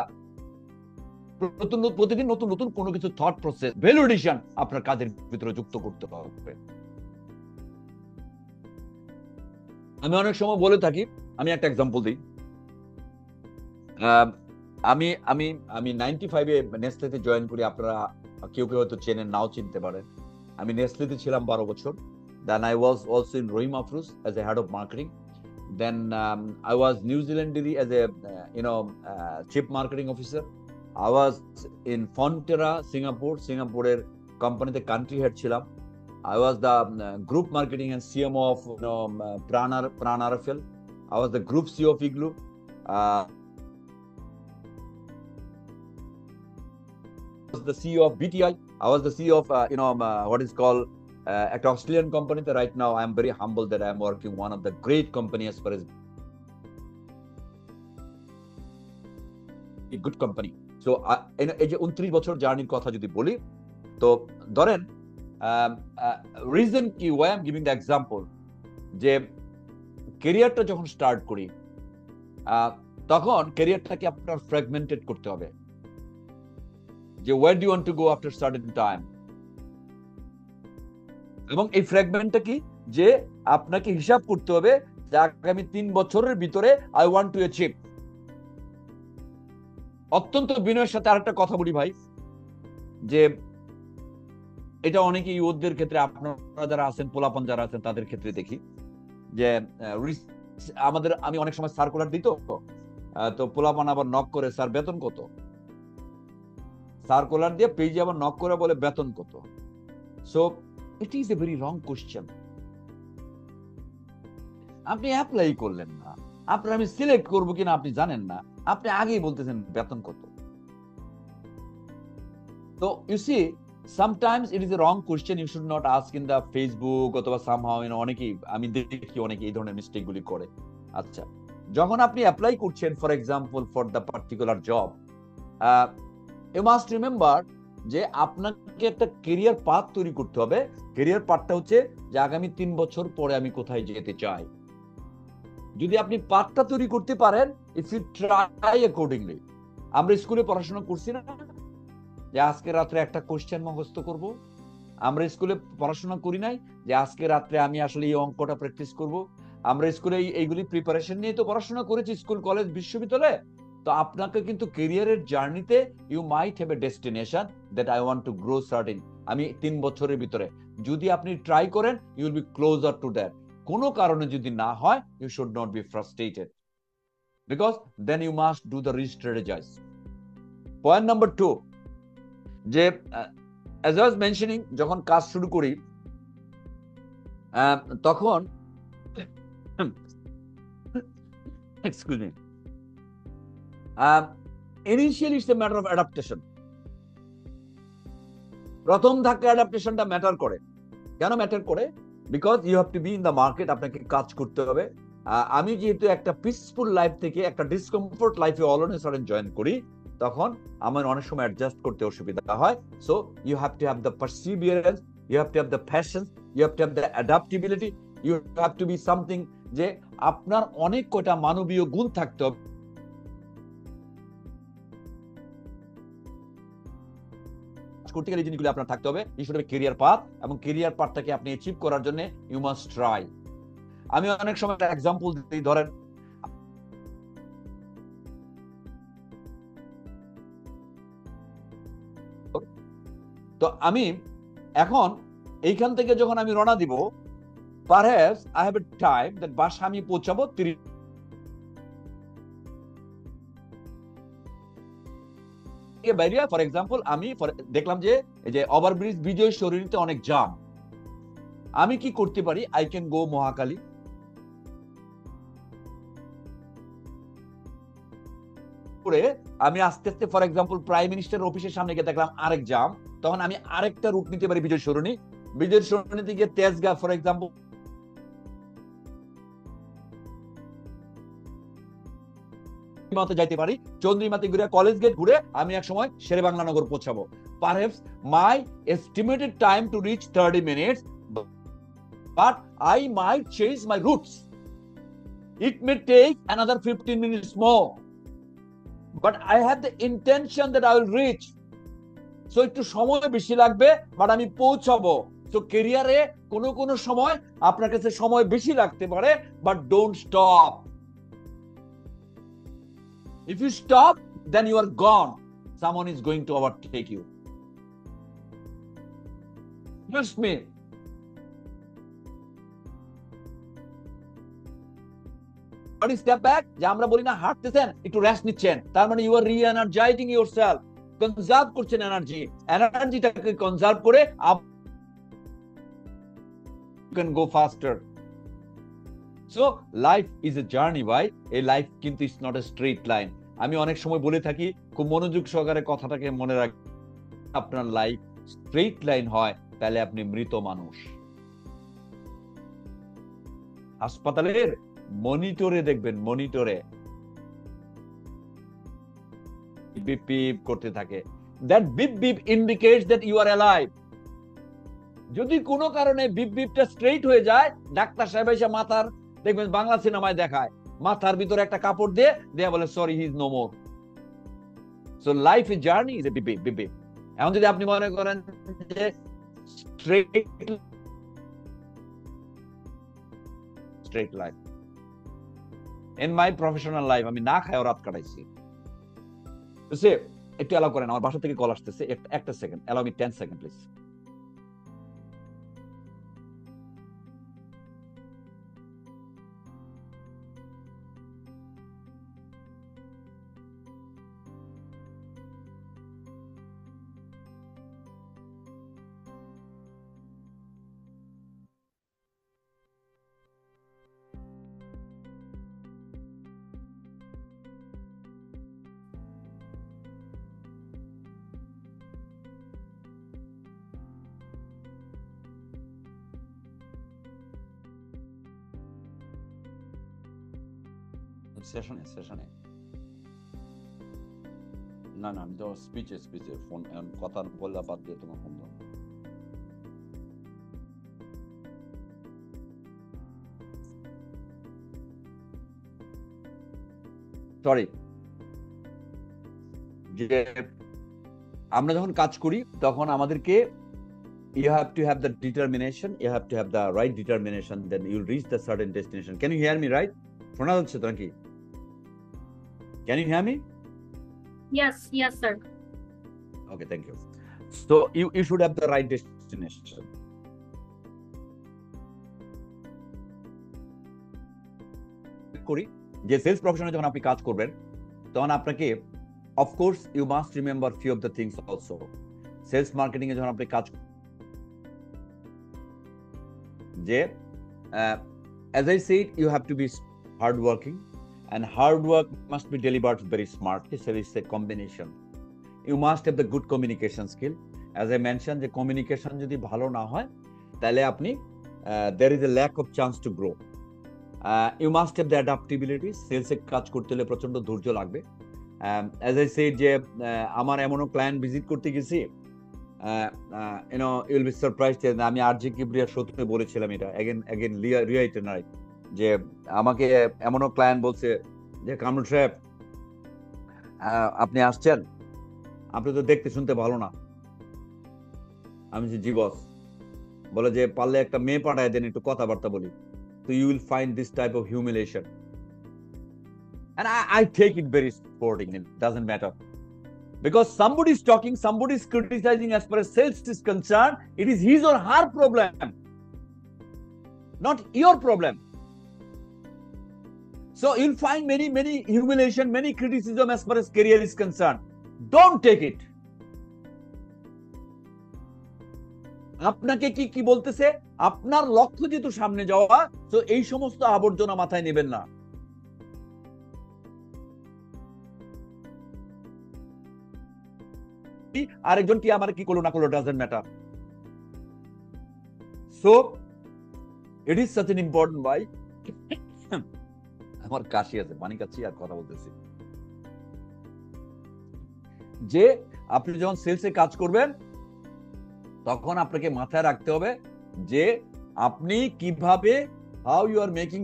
প্রতিদিন নতুন নতুন কোনো কিছু থট প্রসেস, ভ্যালিডেশন আপনার কাজের ভিতরে যুক্ত করতে হবে। আমি অনেক সময় বলে থাকি, আমি একটা এক্সাম্পল দিই। আমি আমি আমি 95-এ নেসলেতে জয়েন করি, আপনারা কেউ কেউ হয়তো চেনেন, নাও চিনতে পারেন। আমি নেসলেতে ছিলাম 12 বছর। Then I was also in Rahim Afroz as a head of marketing. Then I was New Zealand as a chief marketing officer. I was in Fonterra, Singapore. Singaporeer company the country head ছিলাম। I was the group marketing and CMO of Pran RFL. I was the group CEO of Igloo. I was the CEO of BTI. I was the CEO of what is called at Australian company. That right now I am very humble that I am working one of the great company as far as a good company. So এই যে 29 বছর জার্নির কথা যদি বলি, তো ধরেন রিজন কি, why I am giving the example, যে ক্যারিয়ারটা যখন স্টার্ট করি, তখন ক্যারিয়ারটাকে আপনার ফ্র্যাগমেন্টেড করতে হবে, যে where do you want to go after certain time. এবং এই ফ্র্যাগমেন্টটা কি, যে আপনাকে হিসাব করতে হবে যে আগামী 3 বছরের ভিতরে আই ওয়ান্ট টু অ্যাচিভ। অত্যন্ত বিনয়ের সাথে আরেকটা কথা বলি ভাই, যে এটা অনেকে ইউথদের ক্ষেত্রে, আপনারা যারা আছেন, পোলাপান যারা আছেন, তাদের ক্ষেত্রে দেখি যে আমি অনেক সময় সার্কুলার দিই, তো পোলাপান আবার নক করে, স্যার বেতন কত? সার্কুলার দিয়ে পেজে আবার নক করে বলে বেতন কত? So it is a very wrong question. আপনি অ্যাপ্লাই করলেন না, আপনার আমি সিলেক্ট করবো কিনা আপনি জানেন না, আপনি আগেই বলতেছেন বেতন কত। তো you see, sometimes it is a wrong question, you should not ask in the Facebook অথবা somehow, অনেকেই, আমি দেখি অনেকে এই ধরনের মিস্টেক গুলি করে। আচ্ছা, যখন আপনি অ্যাপ্লাই করছেন for example for the particular job, you must remember যে আপনাকে একটা কেরিয়ার পাথ তৈরি করতে হবে। কেরিয়ার পাথটা হচ্ছে যে আগামী 3 বছর পরে আমি কোথায় যেতে চাই। যদি আপনি পাথটা তৈরি করতে পারেন, ইফ ইউ ট্রাই অ্যাকর্ডিংলি। আমরা স্কুলে পড়াশোনা করছি না যে আজকে রাত্রে একটা কোশ্চেন মুখস্থ করব? আমরা স্কুলে পড়াশোনা করি নাই যে আজকে রাত্রে আমি আসলে এই অঙ্কটা প্র্যাকটিস করব? আমরা স্কুলে এইগুলি প্রিপারেশন নিয়ে তো পড়াশোনা করেছি, স্কুল, কলেজ, বিশ্ববিদ্যালয়ে। তো আপনাকে কিন্তু ক্যারিয়ারের জার্নিতে you might have a destination that I want to grow certain, আমি 3 বছরের ভিতরে। যদি আপনি ট্রাই করেন, you will be closer to that. কোনো কারণে যদি না হয়, you should not be frustrated, because then you must do the restrategize. Point number 2, যে as I was mentioning, যখন কাজ শুরু করি তখন excuse me, initially it's a matter of adaptation. প্রথম ধাক্কা অ্যাডাপ্টেশনটা ম্যাটার করে। কেন ম্যাটার করে? Because you have to be in the market, আপনাকে কাজ করতে হবে। আমি যেহেতু একটা পিসফুল লাইফ থেকে একটা ডিসকমফোর্ট লাইফে all on a sudden join করি, তখন আমার অনেক সময় অ্যাডজাস্ট করতে অসুবিধা হয়। So you have to have the perseverance, you have to have the passion, you have to have the adaptability, you have to be something, যে আপনার অনেক কয়টা মানবীয় গুণ থাকতে হবে করতে গেলে। জিনিসগুলো আপনার থাকতে হবে। You should have a career path, এবং ক্যারিয়ার পাথটাকে আপনি অ্যাচিভ করার জন্য ইউ মাস্ট ট্রাই। আমি অনেক সময় একটা এক্সাম্পল দিই, ধরেন তো আমি এখন এইখান থেকে যখন আমি রওনা দিব, perhaps I have a time that বাসা আমি পৌঁছাবো 30 বাইরে। ফর এক্সাম্পল আমি দেখলাম যে এই যে ওভারব্রিজ বিজয় সরণিতে অনেক জাম, আমি কি করতে পারি? আই ক্যান গো মহাকালী, করে আমি আস্তে আস্তে ফর এক্সাম্পল প্রাইম মিনিস্টার অফিসের সামনে গিয়ে দেখলাম আরেক জাম, তখন আমি আরেকটা রুট নিতে পারি বিজয় সরণি, বিজয় সরণি থেকে তেজগাঁ ফর এক্সাম্পল যাইতে পারি, চন্দ্রিমাতে ঘুরে কলেজ গেট ঘুরে আমি এক সময় শেরে বাংলা নগর পৌঁছাবো। Perhaps my estimated time to reach 30 minutes, but I might change my routes. It may take another 15 minutes more, but I have the intention that I will reach. So একটু সময় বেশি লাগবে, বাট আমি পৌঁছাবো। তো ক্যারিয়ারে কোনো সময় আপনার কাছে সময় বেশি লাগতে পারে, but don't stop. If you stop, then you are gone. Someone is going to overtake you. Trust me. Step back, যে আমরা বলি না হাঁটতেছেন একটু রেস্ট নিচ্ছেন, তার মানে ইউ আর রি-এনার্জাইজিং ইয়োরসেলফ, কনজার্ভ করছেন এনার্জি, এনার্জিটাকে কনজার্ভ করে up you can go faster. So life is a journey, ভাই। এই লাইফ কিন্তু it's not a straight line. আমি অনেক সময় বলে থাকি, খুব মনোযোগ সহকারে কথাটাকে মনে রাখ, আপনার লাইফ স্ট্রেট লাইন হয় তাহলে আপনি মৃত মানুষ। হাসপাতালের মনিটরে দেখবেন, মনিটরে বিপ বিপ করতে থাকে, that beep beep indicates that you are alive. যদি কোনো কারণে বিপ বিপটা স্ট্রেট হয়ে যায়, ডাক্তার সাহেব এসে মাথার, দেখবেন বাংলা সিনেমায় দেখায়, মাথার ভিতরে একটা কাপড় দিয়ে দেয়া বলে sorry he is no more. So life is journey, is a beep beep beep. এখন যদি আপনি মনে করেন যে straight life, in my professional life আমি না খায় রাত কাটাইছি। একটু অ্যালাউ করেন, আমার বাসা থেকে কল আসতেছে, একটা second, allow me 10 second please. সেশনে না আমি তো স্পিচে ফোন কথা বললা বাদ দিয়ে তোমার ফোন দাও। সরি, যে আমরা যখন কাজ করি তখন আমাদেরকে you have to have the determination, you have to have the right determination, then you'll reach the certain destination. Can you hear me right? শোনা যাচ্ছে তো নাকি? Can you hear me? Yes, sir. Okay, thank you. So you should have the right destination. করি যে সেলস প্রফেশনে যখন আপনি কাজ করবেন, তখন আপনাকে of course you must remember few of the things also. Sales marketing এ যখন আপনি কাজ যে as I said, you have to be hard working, and hard work must be delivered very smartly. So it's a combination. You must have the good communication skill. As I mentioned, the communication যদি ভালো না হয় তাহলে আপনি there is a lack of chance to grow. You must have the adaptability. সেলসে কাজ করতে হলে প্রচন্ড ধৈর্য লাগবে। As I said, যে আমার এমনও ক্লায়েন্ট ভিজিট করতে গেছি, you will be surprised that আমি আরজি কিবরিয়ার শোতে বলেছিলাম এটা again reiterate যে আমাকে এমনও ক্লায়েন্ট বলছে যে কামরুল সাহেব আপনি আসছেন, আপনি তো দেখতে শুনতে ভালো না। আমি যে জি বস, বলে যে পারলে একটা মেয়ে পাঠায় দেন একটু কথাবার্তা বলি। তো you will find this type of humiliation, and I take it very sporting. It doesn't matter. Because somebody is talking, somebody is criticizing as far as sales is concerned, it is his or her problem, not your problem. So you'll find many humiliation, many criticism as far as career is concerned. Don't take it. আপনাকে কি বলতেছে, আপনার লক্ষ্য যেহেতু সামনে যাওয়া, তো এই সমস্ত আবর্জনা মাথায় নেবেন না। আরেকজন কি আমার কি করলো না করলো doesn't matter. So it is such an important by আমার কাশি আছে, পানি খাচ্ছি আর কথা বলতেছি, যে আপনি যখন সেলসে কাজ করবেন তখন আপনাকে মাথায় রাখতে হবে যে আপনি কিভাবে হাউ ইউ আর মেকিং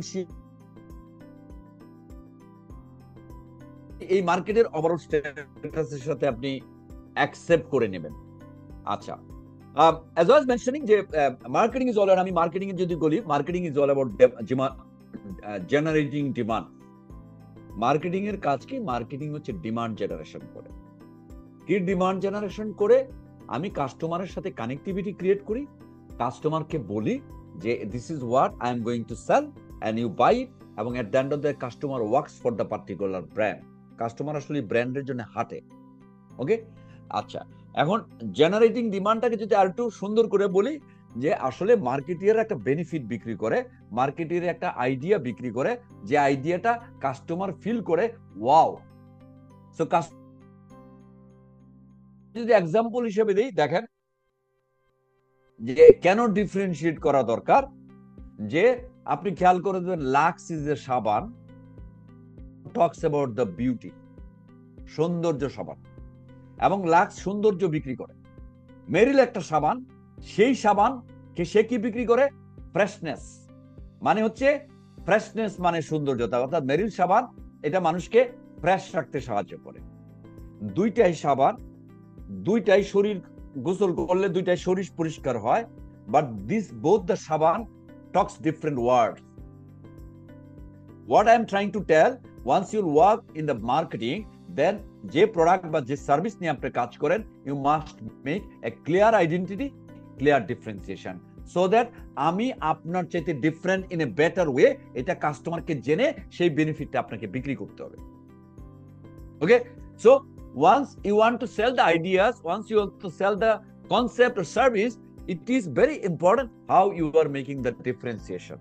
এই মার্কেটের ওভারঅল স্ট্যাটাসের সাথে আপনি অ্যাকসেপ্ট করে নেবেন। আচ্ছা, as I was mentioning যে মার্কেটিং ইজ অল, আমি মার্কেটিং এর যদি বলি, marketing is all about generating demand. Marketing এর কাজ কি? মার্কেটিং হচ্ছে ডিমান্ড জেনারেশন করে। কি ডিমান্ড জেনারেশন করে? আমি কাস্টমারের সাথে কানেক্টিভিটি ক্রিয়েট করি, কাস্টমারকে বলি যে this is what I am going to sell and you buy it, এবং at the end of the customer works for the particular brand. Customer আসলে ব্র্যান্ডের জন্য হাঁটে। ওকে, আচ্ছা, এখন জেনারেটিং ডিমান্ডটাকে যদি আর একটু সুন্দর করে বলি, যে আসলে মার্কেটিয়ার একটা বেনিফিট বিক্রি করে, মার্কেটিয়ার একটা আইডিয়া বিক্রি করে, যে আইডিয়াটা কাস্টমার ফিল করে ওয়াও। সো যদি এক্সাম্পল হিসেবে দিই, দেখেন যে কেন ডিফারেন্সিয়েট করা দরকার, যে আপনি খেয়াল করে দেবেন লাক্স ইজ এ সাবান, টক্স অ্যাবাউট দ্য বিউটি, সৌন্দর্য সাবান, এবং লাক্স সৌন্দর্য বিক্রি করে। মেরিল একটা সাবান, সেই সাবান সে কি বিক্রি করে? ফ্রেশনেস, মানে হচ্ছে ফ্রেশনেস মানে সৌন্দর্যতা, অর্থাৎ মেরিল সাবান এটা মানুষকে ফ্রেশ রাখতে সাহায্য করে। দুইটাই সাবান, দুইটাই শরীর গোসল করলে দুইটাই শরীর পরিষ্কার হয়, বাট দিস বোথ দ্য সাবান talks different words. What I am trying to tell, once you work in the marketing, then যে প্রোডাক্ট বা যে সার্ভিস নিয়ে আপনি কাজ করেন, you must make a clear identity, clear differentiation, so that আমি আপনার চাইতে different in a better way, এটা কাস্টমারকে জেনে সেই বেনিফিটটা আপনাকে বিক্রি করতে হবে। Okay, so once you want to sell the ideas, once you want to sell the concept or service, it is very important how you are making the differentiation.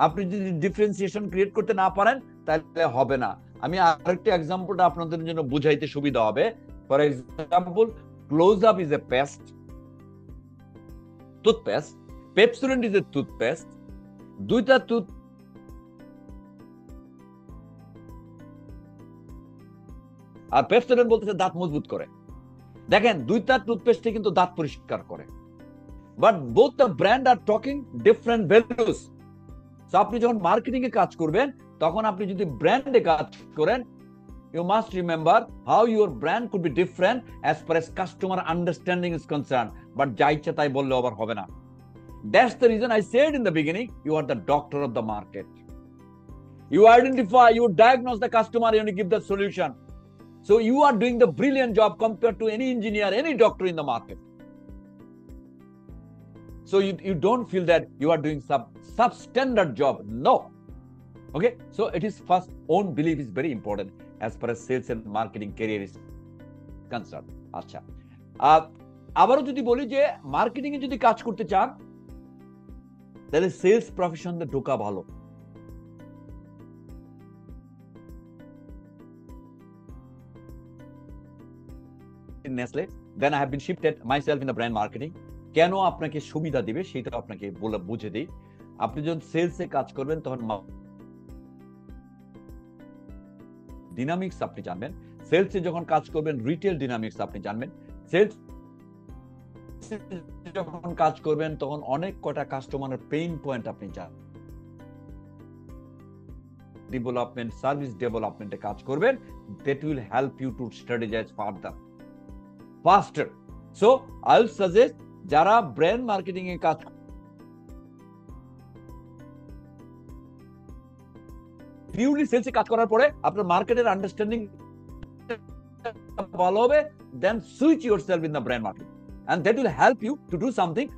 আপনি যদি ডিফারেন্সিয়েশন ক্রিয়েট করতে না পারেন তাহলে হবে না। আমি আরেকটা এক্সাম্পলটা আপনাদের জন্য বুঝাইতে সুবিধা হবে। For example, Close Up is a paste, toothpaste, Pepsodent is a toothpaste. দুইটা আর পেপসোডেন্ট বলতেছে দাঁত মজবুত করে। দেখেন দুইটা টুথপেস্টে কিন্তু দাঁত পরিষ্কার করে, but both the brand are talking different values. So আপনি যখন মার্কেটিং এ কাজ করবেন, তখন আপনি যদি ব্র্যান্ডে কাজ করেন, you must remember how your brand could be different as far as customer understanding is concerned, but যা ইচ্ছা তাই বললে আবার হবে না। That's the reason I said in the beginning, you are the doctor of the market. You identify, you diagnose the customer, and you give the solution. So you are doing the brilliant job compared to any engineer, any doctor in the market. So you don't feel that you are doing substandard job. No. Okay, so it is first own belief is very important as far as sales and marketing career is concerned. আচ্ছা, আবারও যদি বলি যে মার্কেটিং এ যদি কাজ করতে চান তাহলে সেলস প্রফেশনে ঢোকা ভালো। in Nestle, then I have been shifted myself in the brand marketing. কেন আপনাকে সুবিধা দিবে সেটা আপনাকে বুঝে দিই। আপনি যখন সেলসে কাজ করবেন তখন ডিনামিক্স আপনি জানবেন। সেলসে যখন কাজ করবেন রিটেল ডিনামিক্স আপনি জানবেন। সেলস যখন কাজ করবেন তখন অনেক কটা কাস্টমারের পেইন পয়েন্ট আপনি জানবেন। ডেভেলপমেন্ট, সার্ভিস ডেভেলপমেন্টে কাজ করবেন, that will help you to strategize further faster. So I will suggest যারা ব্র্যান্ড মার্কেটিং এ কাজ পিউরলি সেলসে কাজ করার পরে আপনার মার্কেটের আন্ডারস্ট্যান্ডিং ভালো হবে, then switch yourself in the brand marketing and that will help you to do something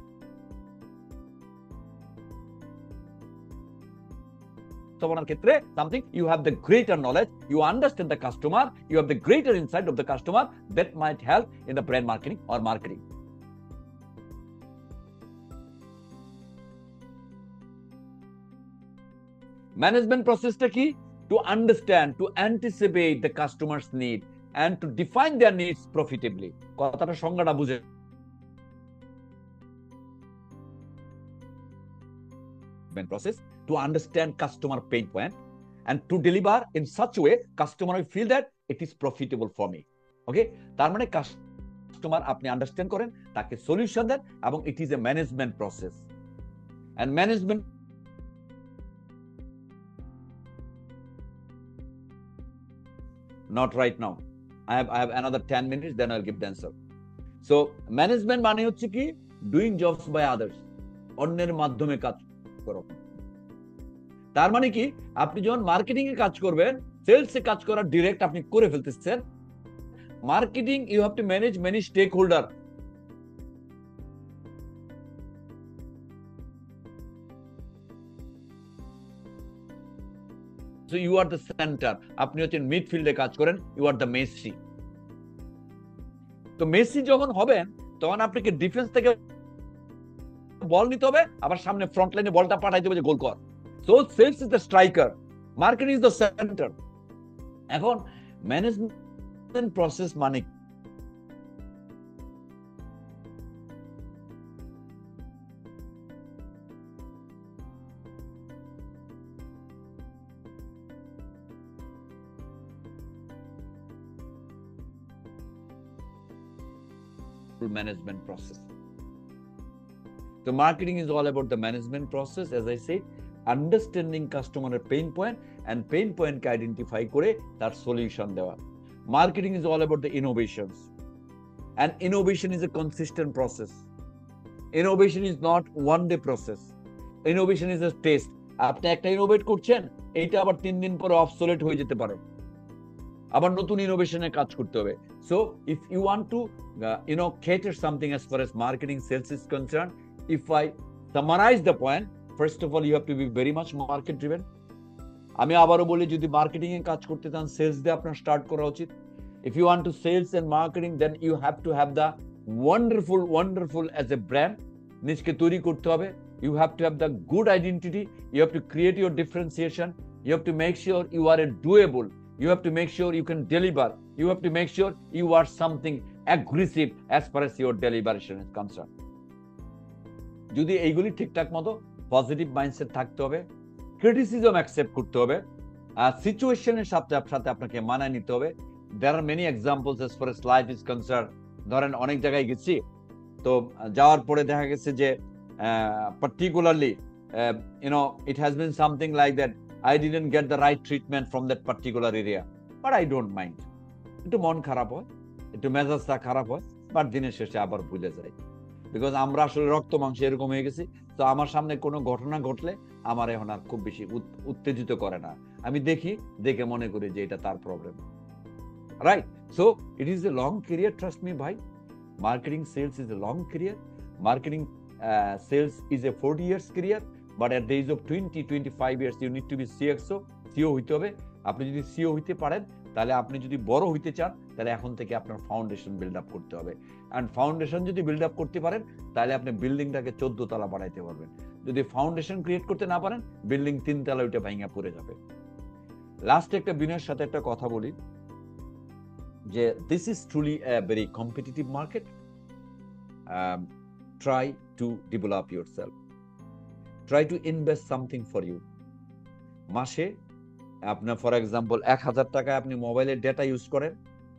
ক্ষেত্রে something you have the greater knowledge, you understand the customer, you have the greater insight of the customer that might help in the brand marketing or marketing. Management process টা কি? To understand, to anticipate the customer's need and to define their needs profitably. কথাটা সংজ্ঞাটা বুঝে process to understand customer pain point and to deliver in such a way customer will feel that it is profitable for me. Okay, তার মানে কাস্টমার আপনি আন্ডারস্ট্যান্ড করেন, তাকে সলিউশন দেন, এবং it is a management process. And management not right now, I have another 10 minutes, then I'll give the answer. So management মানে হচ্ছে কি? doing jobs by others, অন্যের মাধ্যমে কাজ করো। তার মানে কি? আপনি যখন মার্কেটিং এ কাজ করবেন, সেলস এ কাজ করা ডাইরেক্ট আপনি করে ফেলতেছেন। Marketing you have to manage many stake holder. So you are the center, আপনি হচ্ছেন মিডফিল্ডে কাজ করেন, you are the মেসি। তো মেসি যখন হবেন তখন আপনাকে ডিফেন্স থেকে বল নিতে হবে, আবার সামনে ফ্রন্ট লাইনে বলটা পাঠাইতে হবে যে গোল কর। So sales is the striker, marketing is the center. এখন ম্যানেজমেন্ট প্রসেস মানে management process. So marketing is all about the management process, as I said, understanding customer pain point and pain point K identify করে তার solution দেওয়া। Marketing is all about the innovations, and innovation is a consistent process. Innovation is not one day process. Innovation is a test. আপনি একটা ইনোভেট করছেন, এইটা আবার 3 দিন পরে obsolete হয়ে যেতে পারে, আবার নতুন ইনোভেশনে কাজ করতে হবে। So if you want to cater something as far as marketing sales is concerned, if I summarize the point, first of all you have to be very much market driven. আমি আবারও বলি, যদি মার্কেটিং এ কাজ করতে চান সেলস দিয়ে আপনার স্টার্ট করা উচিত। If you want to sales and marketing, then you have to have the wonderful as a brand, নিজকে তৈরি করতে হবে। You have to have the good identity, you have to create your differentiation, you have to make sure you are a doable, you have to make sure you can deliver, you have to make sure you are something aggressive as far as your deliberation is concerned. যদি এইগুলি ঠিকঠাক মতো পজিটিভ মাইন্ডসেট থাকতে হবে, ক্রিটিসিজম অ্যাকসেপ্ট করতে হবে, সিচুয়েশনের সাথে আপনাকে মানায় নিতে হবে। There are many examples as far as life is concerned. ধরেন অনেক জায়গায় গেছি, তো যাওয়ার পরে দেখা গেছে যে particularly it has been something like that, I didn't get the right treatment from that particular area, but I don't mind. একটু মন খারাপ হয়, একটু মেজাজটা খারাপ হয়, বাট দিনের শেষে আবার ভুলে যায়। বিকজ আমরা আসলে রক্ত মাংস এরকম হয়ে গেছি। তো আমার সামনে কোনো ঘটনা ঘটলে আমার এখন আর খুব বেশি উত্তেজিত করে না। আমি দেখে মনে করি যে এটা তার problem, right? So it is a long career, trust me ভাই। Marketing sales is a long career. Marketing sales is a 40 years career, but at the age of 20-25 years you need to be CXO, CEO হইতে হবে। আপনি যদি সিও হইতে পারেন তাহলে আপনি যদি বড় হইতে চান তাহলে এখন থেকে আপনার ফাউন্ডেশন বিল্ড আপ করতে হবে। অ্যান্ড ফাউন্ডেশন যদি বিল্ড আপ করতে পারেন তাহলে আপনি বিল্ডিংটাকে 14 তলা বাড়াইতে পারবেন। যদি ফাউন্ডেশন ক্রিয়েট করতে না পারেন বিল্ডিং 3 তলা ওইটা ভাঙা পড়ে যাবে। লাস্ট একটা বিনয়ের সাথে একটা কথা বলি যে this is truly a very competitive market. Try to develop yourself, try to invest something for you. মাসে আপনার ফর এক্সাম্পল 1000 টাকা আপনি মোবাইলের ডেটা ইউজ করেন,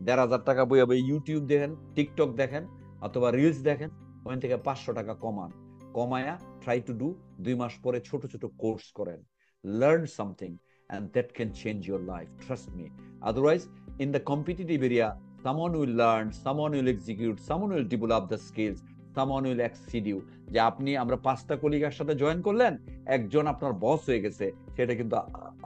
1500 টাকা বই ইউটিউব দেখেন, টিকটক দেখেন অথবা রিলস দেখেন, ওখান থেকে 500 টাকা কমান, কমায়া ট্রাই টু ডু 2 মাস পরে ছোট ছোট কোর্স করেন, learn something and that can change your life, trust me. Otherwise in the competitive area someone will learn, someone will execute, someone will develop the skills, someone will exceed you. যে আপনি আমরা 5টা কলিগের সাথে জয়েন করলেন, একজন আপনার বস হয়ে গেছে, সেটা কিন্তু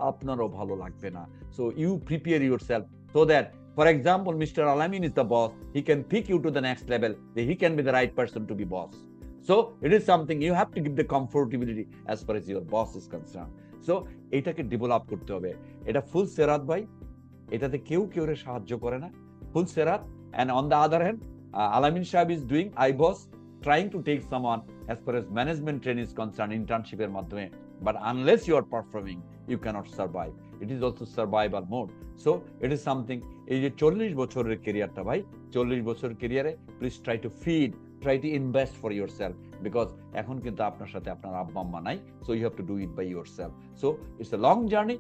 আপনারও ভালো লাগবে না। So you prepare yourself so that for example Mr. Alamin is the boss, he can pick you to the next level, he can be the right person to be boss. So it is something you have to give the comfortability as far as your boss is concerned. So এটাকে ডেভেলপ করতে হবে। এটা ফুল সেরাত ভাই, এটাতে কেউ কেউরে সাহায্য করে না, ফুল সেরাত। and on the other hand Alamin Shahab is doing iBoss, trying to take someone as far as management training is concerned internship এর মাধ্যমে, but unless you are performing you cannot survive. It is also survival mode. So it is something, এই যে 40 বছরের ক্যারিয়ারটা ভাই, 40 বছর ক্যারিয়ারে please try to feed, try to invest for yourself, because এখন কিন্তু আপনার সাথে আপনার আব্বা আম্মা নাই, so you have to do it by yourself. So it's a long journey.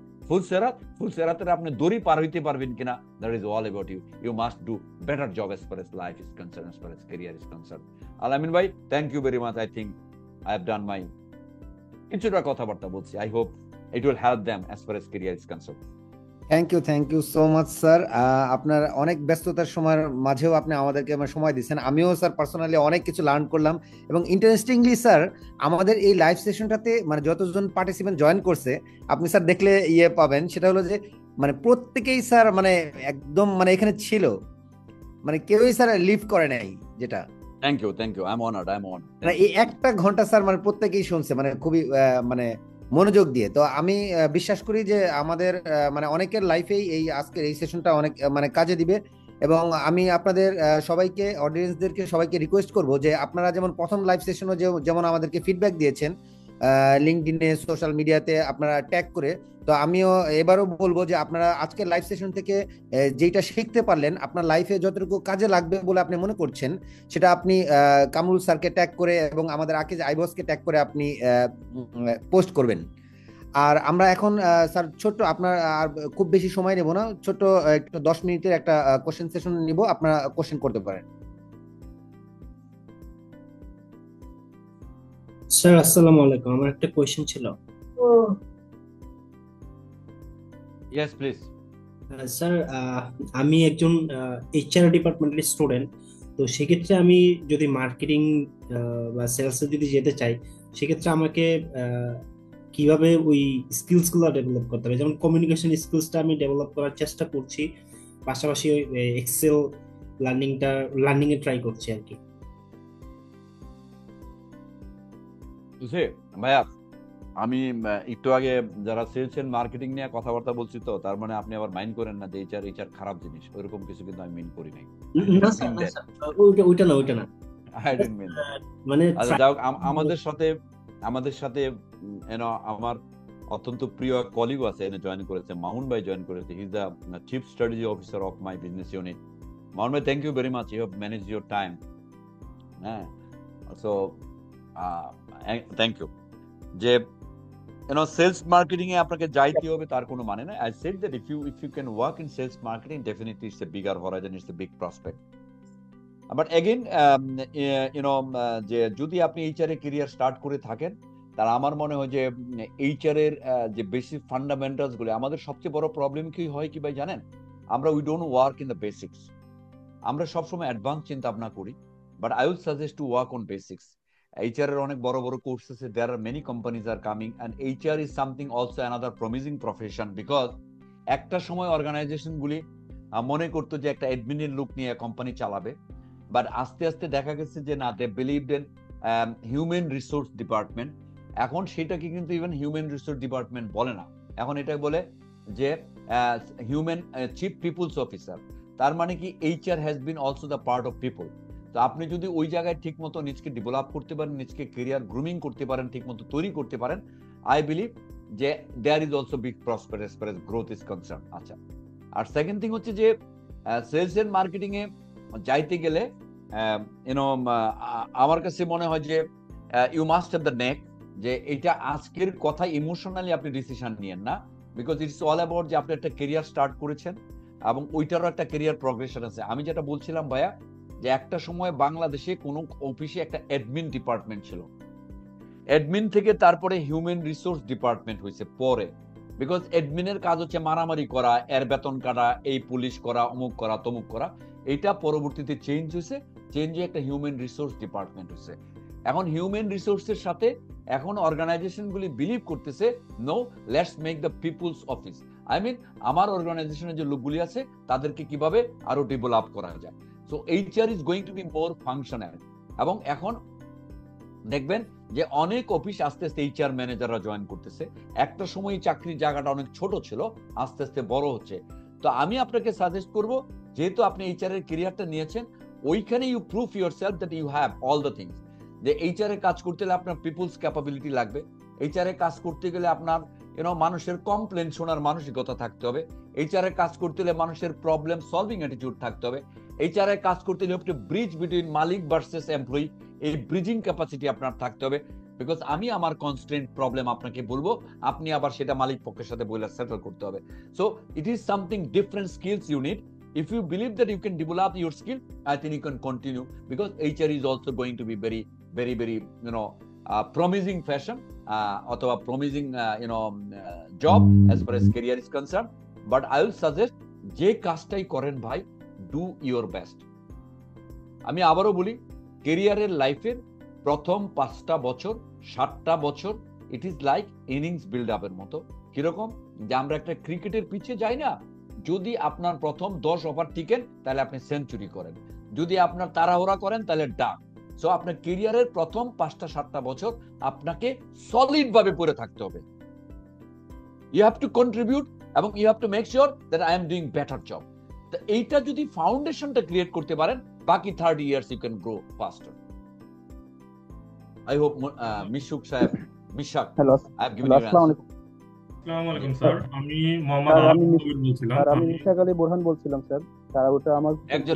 ফুল সেরাতের আপনি দড়ি পার হইতে পারবেন কিনা, that is all about you. You must do better job as far as life is concerned, as far as career is concerned. Alamin bhai, thank you very much. I think I have done my কিছুটা কথাবার্তা বলছি, I hope it will help them as far as career is concerned. Thank you so much sir. আপনার অনেক ব্যস্ততার সময়ের মাঝেও আপনি আমাদেরকে সময় দিচ্ছেন। আমিও স্যার পার্সোনালি অনেক কিছু লার্ন করলাম, এবং ইন্টারেস্টিংলি স্যার আমাদের এই লাইভ সেশনটাতে যতজন পার্টিসিপেন্ট জয়েন করছে আপনি স্যার দেখলে পাবেন, সেটা হলো যে প্রত্যেকেই স্যার একদম এখানে ছিল, কেউই স্যার লিভ করে নাই, যেটা থ্যাংক ইউ I'm honored. এই একটা ঘন্টা স্যার প্রত্যেকেই শুনছে খুবই মনোযোগ দিয়ে। তো আমি বিশ্বাস করি যে আমাদের অনেকের লাইফেই এই আজকের এই সেশনটা অনেক কাজে দিবে, এবং আমি আপনাদের সবাইকে, অডিয়েন্সদেরকে সবাইকে রিকোয়েস্ট করব যে আপনারা যেমন প্রথম লাইভ সেশনে যেমন আমাদেরকে ফিডব্যাক দিয়েছেন লিঙ্কডইনে, সোশ্যাল মিডিয়াতে আপনারা ট্যাগ করে, তো আমিও এবারও বলবো যে আপনারা আজকের লাইভ সেশন থেকে যেটা শিখতে পারলেন আপনার লাইফে যতটুকু কাজে লাগবে বলে আপনি মনে করছেন, সেটা আপনি কামরুল স্যারকে ট্যাগ করে এবং আমাদের আকিজ আইবসকে ট্যাগ করে আপনি পোস্ট করবেন। আর আমরা এখন স্যার ছোট্ট, আপনার আর খুব বেশি সময় নেব না, ছোট্ট একটু 10 মিনিটের একটা কোশ্চেন সেশন নিব, আপনারা কোশ্চেন করতে পারেন। স্যার আসসালামু আলাইকুম, আমার একটা কোয়েশ্চেন ছিল। Yes please. স্যার আমি একজন এইচআর ডিপার্টমেন্টের স্টুডেন্ট, তো সেক্ষেত্রে আমি যদি মার্কেটিং বা সেলসে যদি যেতে চাই, সেক্ষেত্রে আমাকে কিভাবে ওই স্কিলস গুলো ডেভেলপ করতে হবে? যেমন কমিউনিকেশন স্কিলসটা আমি ডেভেলপ করার চেষ্টা করছি, পাশাপাশি এক্সেল লার্নিং এ ট্রাই করছি আর কি। ভাইয়া আমি একটু আগে যারা সেলস এন্ড মার্কেটিং নিয়ে কথাবার্তা বলছি, তো তার মানে আপনি আবার মাইন্ড করেন না যে এইচআর খারাপ জিনিস, ওইরকম কিছু কিন্তু আমি মিন করি নাই। না স্যার, ওইটা না I didn't mean that. আচ্ছা যাও, আমাদের সাথে আমার অত্যন্ত প্রিয় কলিগ আছে, এনে জয়েন করেছে, মামুন ভাই জয়েন করেছে। He is the chief strategy officer of my business unit. Mamun ভাই, thank you very much, you have manage your time. হ্যাঁ, সো থ্যাংক ইউ। যে সেলস মার্কেটিং এ আপনাকে যাইতে হবে তার কোনো মানে নাই। I said that if you can work in sales marketing, definitely it's a bigger horizon, it's a big prospect. But again যে যদি আপনি এইচআর এ ক্যারিয়ার স্টার্ট করে থাকেন, তার আমার মনে হয় যে এইচআর এর যে বেসিক ফান্ডামেন্টালস গুলো, আমাদের সবচেয়ে বড় প্রবলেম কি হয় কি ভাই জানেন, আমরা we don't work in the basics. আমরা সবসময় অ্যাডভান্স চিন্তা ভাবনা করি, but I will suggest to work on basics. HR এর অনেক বড় বড় কোর্স আছে, there are many companies are coming, and HR is something also another promising profession, because একটা সময় অর্গানাইজেশন গুলি মনে করতো যে একটা অ্যাডমিনের লুক নিয়ে কোম্পানি চালাবে, বাট আস্তে আস্তে দেখা গেছে যে না, they believed in human resource department. এখন সেটাকে কিন্তু ইভেন হিউম্যান রিসোর্স ডিপার্টমেন্ট বলে না, এখন এটা বলে যে হিউম্যান চিফ পিপলস অফিসার, তার মানে কি HR has been also the part of people. তো আপনি যদি ওই জায়গায় ঠিক মতো নিজকে ডেভেলপ করতে পারেন, নিজকে কেরিয়ার গ্রুমিং করতে পারেন, ঠিক মতো তৈরি করতে পারেন, আই বিলিভ যে there is also big prosper as far as growth is concern. আচ্ছা, আর সেকেন্ড থিং হচ্ছে যে সেলস এন্ড মার্কেটিং এ যাইতে গেলে আমার কাছে মনে হয় যে you must have the knack, যে এটা আজকের কথা ইমোশনালি আপনি ডিসিশন নিয়েন না, বিকজ ইটস অল অ্যাবাউট যে আপনি একটা কেরিয়ার স্টার্ট করেছেন এবং ওইটারও একটা কেরিয়ার প্রগ্রেশন আছে। আমি যেটা বলছিলাম ভাইয়া, যে একটা সময় বাংলাদেশে কোনো অফিসে একটা অ্যাডমিন ডিপার্টমেন্ট ছিল, অ্যাডমিন থেকে তারপরে হিউম্যান রিসোর্স ডিপার্টমেন্ট হয়েছে পরে, বিকজ অ্যাডমিনের কাজ হচ্ছে মারামারি করা, এর বেতন কাটা, এই পুলিশ করা, অমুক করা, তমুক করা। এটা পরবর্তীতে চেঞ্জ হয়েছে, চেঞ্জ হয়ে একটা হিউম্যান রিসোর্স ডিপার্টমেন্ট হয়েছে। এখন হিউম্যান রিসোর্সের সাথে এখন অর্গানাইজেশনগুলি বিলিভ করতেছে no, let's make the people's office. I mean আমার অর্গানাইজেশনের যে লোকগুলি আছে তাদেরকে কিভাবে আরো ডেভেলপ করা যায়। So HR is going to be more functional. এবং এখন দেখবেন যে অনেক অফিস আস্তে আস্তে এইচআর ম্যানেজাররা জয়েন করতেছে। একটা সময় চাকরির জায়গাটা অনেক ছোট ছিল, আস্তে আস্তে বড় হচ্ছে। তো আমি আপনাকে সাজেস্ট করব, যেহেতু আপনি এইচআর এর ক্যারিয়ারটা নিয়েছেন, ওইখানে you prove yourself that you have all the things. যে এইচআর এ কাজ করতে গেলে আপনার পিপলস ক্যাপাবিলিটি লাগবে, এইচআর এ কাজ করতে গেলে আপনার মানুষের কমপ্লেন শোনার মানসিকতা থাকতে হবে, এইচআর এ কাজ করতে গেলে মানুষের প্রবলেম সলভিং অ্যাটিটিউড থাকতে হবে, এইচআর এ কাজ করতে গেলে একটা ব্রিজ বিটুইন মালিক ভার্সেস এমপ্লয়ি, এই ব্রিজিং ক্যাপাসিটি আপনার থাকতে হবে। বিকজ আমি আমার কনস্ট্রেন্ট প্রবলেম আপনাকে বলবো, আপনি আবার সেটা মালিক পক্ষের সাথে বলে সেটেল করতে হবে। So it is something different skills you need. If you believe that you can develop your skill, I think you can continue, because HR is also going to be very promising fashion, or promising job as far as career is concerned. But I will suggest যে কাজটাই করেন ভাই, do your best. আমি আবারও বলি, কেরিয়ারের লাইফের প্রথম 5টা বছর 7টা বছর it is like innings build আপের মতো। কিরকম, যে আমরা একটা ক্রিকেটের পিচে যাই না, যদি আপনার প্রথম 10 ওভার টিকেন তাহলে আপনি সেঞ্চুরি করেন, যদি আপনার তাড়াহুড়া করেন তাহলে ডাক। সো আপনার ক্যারিয়ারের প্রথম 5টা 7টা বছর আপনাকে সলিড ভাবে পড়ে থাকতে হবে। ইউ হ্যাভ টু কন্ট্রিবিউট এবং you have to make sure that I am doing better job. তো এইটা যদি ফাউন্ডেশনটা ক্রিয়েট করতে পারেন, বাকি 30 years you can grow faster. I hope Mishuk Saheb, Mishak, hello, I have given you আসসালামু আলাইকুম। আসসালামু আলাইকুম স্যার, আমি মোহাম্মদ স্যার, আলম কবির বলছিলাম। আমি মিশাক আলী বোরহান বলছিলাম স্যার। স্যার ওটা আমার একজন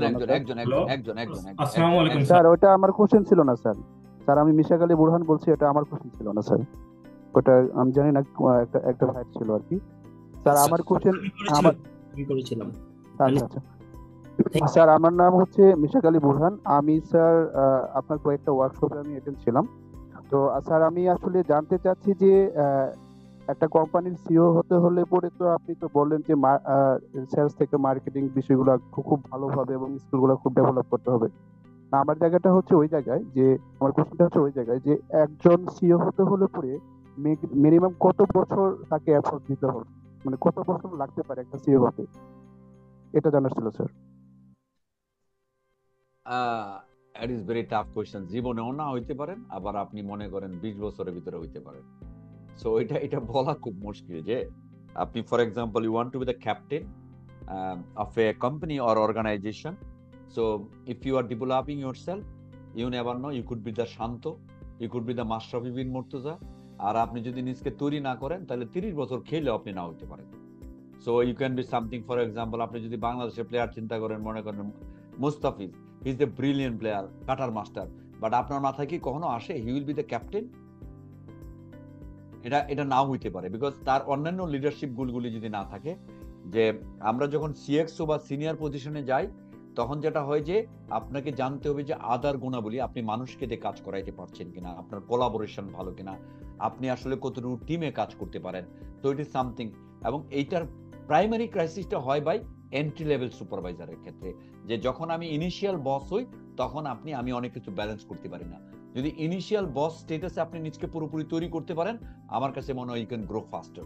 আসসালামু আলাইকুম স্যার, ওটা আমার কোশ্চেন ছিল না স্যার। স্যার আমি মিশাক আলী বোরহান বলছি, এটা আমার কোশ্চেন ছিল না স্যার। ওটা আমি জানি না, একটা ফাইট ছিল আর কি স্যার। আমার কোশ্চেন আমি করেছিলাম। আচ্ছা আচ্ছা স্যার, আমার নাম হচ্ছে মিশাক আলী বোরহান। আমি স্যার আপনার কয়েকটা ওয়ার্কশপে আমি অ্যাটেন্ড ছিলাম। তো স্যার আমি আসলে জানতে চাচ্ছি যে একটা কোম্পানির সিইও হতে হলে পরে তো আপনি তো বললেন যে সেলস থেকে মার্কেটিং বিষয়গুলো খুব ভালোভাবে এবং স্কিলগুলো খুব ডেভেলপ করতে হবে। না, আমার জায়গাটা হচ্ছে ওই জায়গায়, যে আমার কোশ্চেনটা হচ্ছে ওই জায়গায় যে একজন সিইও হতে হলে পরে মিনিমাম কত বছর তাকে এফোর্ট দিতে হবে, মানে কত বছর লাগতে পারে একটা সিইও হতে, এটা জানার ছিল sir. It is very tough question. জীবনেও না হইতে পারেন, আবার আপনি মনে করেন 20 বছরের ভিতরে হইতে পারেন। সো এটা বলা খুব মুশকিল। যে আপনি for example you want to be the captain of a company or organization, so if you are developing yourself, you never know, you could be the Shanto, you could be the Mashrafe bin Mortaza. আর আপনি যদি নিজকে তৈরি না করেন তাহলে 30 বছর খেলে আপনি না হইতে পারেন। So you can be something, for example আপনি যদি বাংলাদেশের প্লেয়ার চিন্তা করেন, মনে করেন Mustafiz, he is a brilliant player, cutter master, but আপনার মাথায় কি কখনো আসে he will be the captain? এটা নাও হইতে পারে, বিকজ তার অন্যান্য লিডারশিপ গুলগুলি যদি না থাকে। যে আমরা যখন সিএক্সও বা সিনিয়র পজিশনে যাই, তখন যেটা হয় যে আপনাকে জানতে হবে যে আদার গুণাবলী, আপনি মানুষকে দিয়ে কাজ করাইতে পারছেন কিনা, আপনার কোলাবোরেশন ভালো কিনা, আপনি আসলে কতটুকু টিমে কাজ করতে পারেন। তো ইট ইজ সামথিং। এবং এইটার প্রাইমারি ক্রাইসিসটা হয় বাই এন্ট্রি লেভেল সুপারভাইজারের ক্ষেত্রে, যে যখন আমি ইনিশিয়াল বস হই তখন আমি অনেক কিছু ব্যালেন্স করতে পারি না। যদি ইনিশিয়াল বস স্টেটাসে আপনি নিজকে পুরোপুরি তৈরি করতে পারেন, আমার কাছে মনে হয় you can grow faster.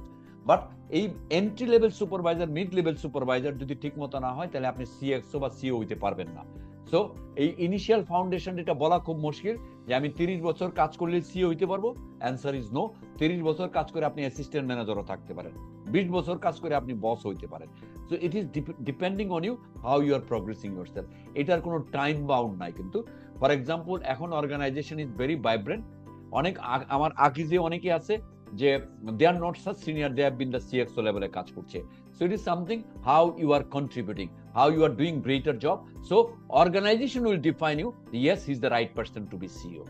But এই entry level supervisor, mid level supervisor যদি ঠিক মতো না হয়, তাহলে আপনি সিএক্সও বা সিও হইতে পারবেন না। সো এই ইনিশিয়াল ফাউন্ডেশন এটা বলা খুব মুশকিল যে আমি 30 বছর কাজ করলে সিও হইতে পারবো। Answer is no. 30 বছর কাজ করে আপনি অ্যাসিস্ট্যান্ট ম্যানেজারও থাকতে পারেন। 20 বছর কাজ করে আপনি বস হইতে পারেন। So it is depending on you how you are progressing yourself. এটার কোনো টাইম বাউন্ড নাই। কিন্তু ফর এক্সাম্পল এখন অর্গানাইজেশন ইজ ভেরি ভাইব্রেন্ট। অনেক আমার আগে যে অনেকে আছে যে they are not such senior, they have been the CXO লেভেলে কাজ করছে। So it is something how you are contributing, how you are doing greater job. So organization will define you. Yes, he's the right person to be CEO.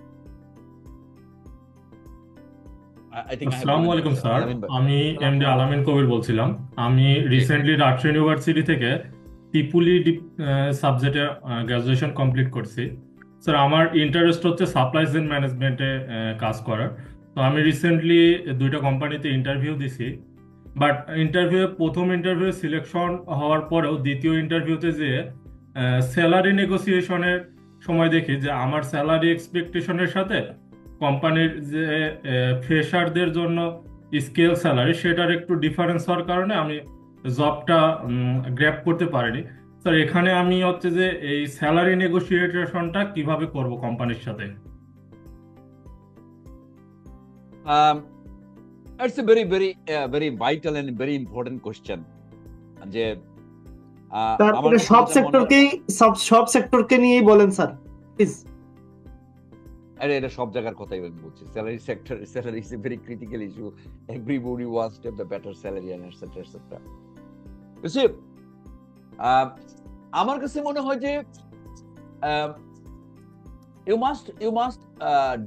I think আসসালামু আলাইকুম স্যার, Alamin bhai. আমি এমডি আলামিন কবির বলছিলাম। আমি রিসেন্টলি রাজশাহী ইউনিভার্সিটি থেকে পিপুলি সাবজেক্টে গ্রাজুয়েশন কমপ্লিট করছি। স্যার আমার ইন্টারেস্ট হচ্ছে সাপ্লাই চেইন ম্যানেজমেন্টে কাজ করার। তো আমি রিসেন্টলি 2টা কোম্পানিতে ইন্টারভিউ দিছি, বাট প্রথম ইন্টারভিউ সিলেকশন হওয়ার পরেও দ্বিতীয় ইন্টারভিউতে যে স্যালারি নেগোসিয়েশনের সময় দেখি যে আমার স্যালারি এক্সপেকটেশনের সাথে কোম্পানির যে ফ্রেশারদের জন্য স্কেল স্যালারি সেটার একটু ডিফারেন্স হওয়ার কারণে আমি জবটা গ্র্যাব করতে পারিনি। স্যার এখানে আমি হচ্ছে যে এই স্যালারি নেগোসিয়েশনটা কিভাবে করব কোম্পানির সাথে? It's a very vital and very important question. যে তারপরে সব সেক্টরকে নিয়েই বলেন স্যার প্লিজ। আরে এটা সব জায়গার কথাই আমি বলছি। Salary is a very critical issue. Everybody wants to have the better salary and etcetera etcetera. আমার কাছে মনে হয় যে you must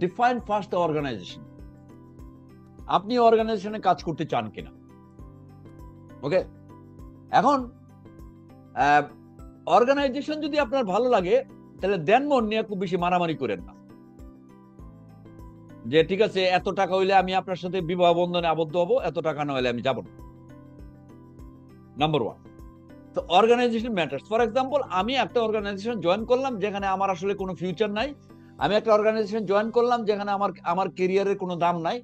define first the organization. আপনি অর্গানাইজেশনে কাজ করতে চান কিনা। ওকে, এখন অর্গানাইজেশন যদি আপনার ভালো লাগে তাহলে দেন মন নিয়ে খুব বেশি মারামারি করেন না যে ঠিক আছে এত টাকা হইলে আমি আপনার সাথে বিবাহ বন্ধনে আবদ্ধ হব, এত টাকা না হলে আমি যাব না। নাম্বার 1, তো অর্গানাইজেশন ম্যাটার্স। ফর এক্সাম্পল আমি একটা অর্গানাইজেশন জয়েন করলাম যেখানে আমার আসলে কোনো ফিউচার নাই। আমি একটা অর্গানাইজেশন জয়েন করলাম যেখানে আমার কেরিয়ারের কোনো দাম নাই।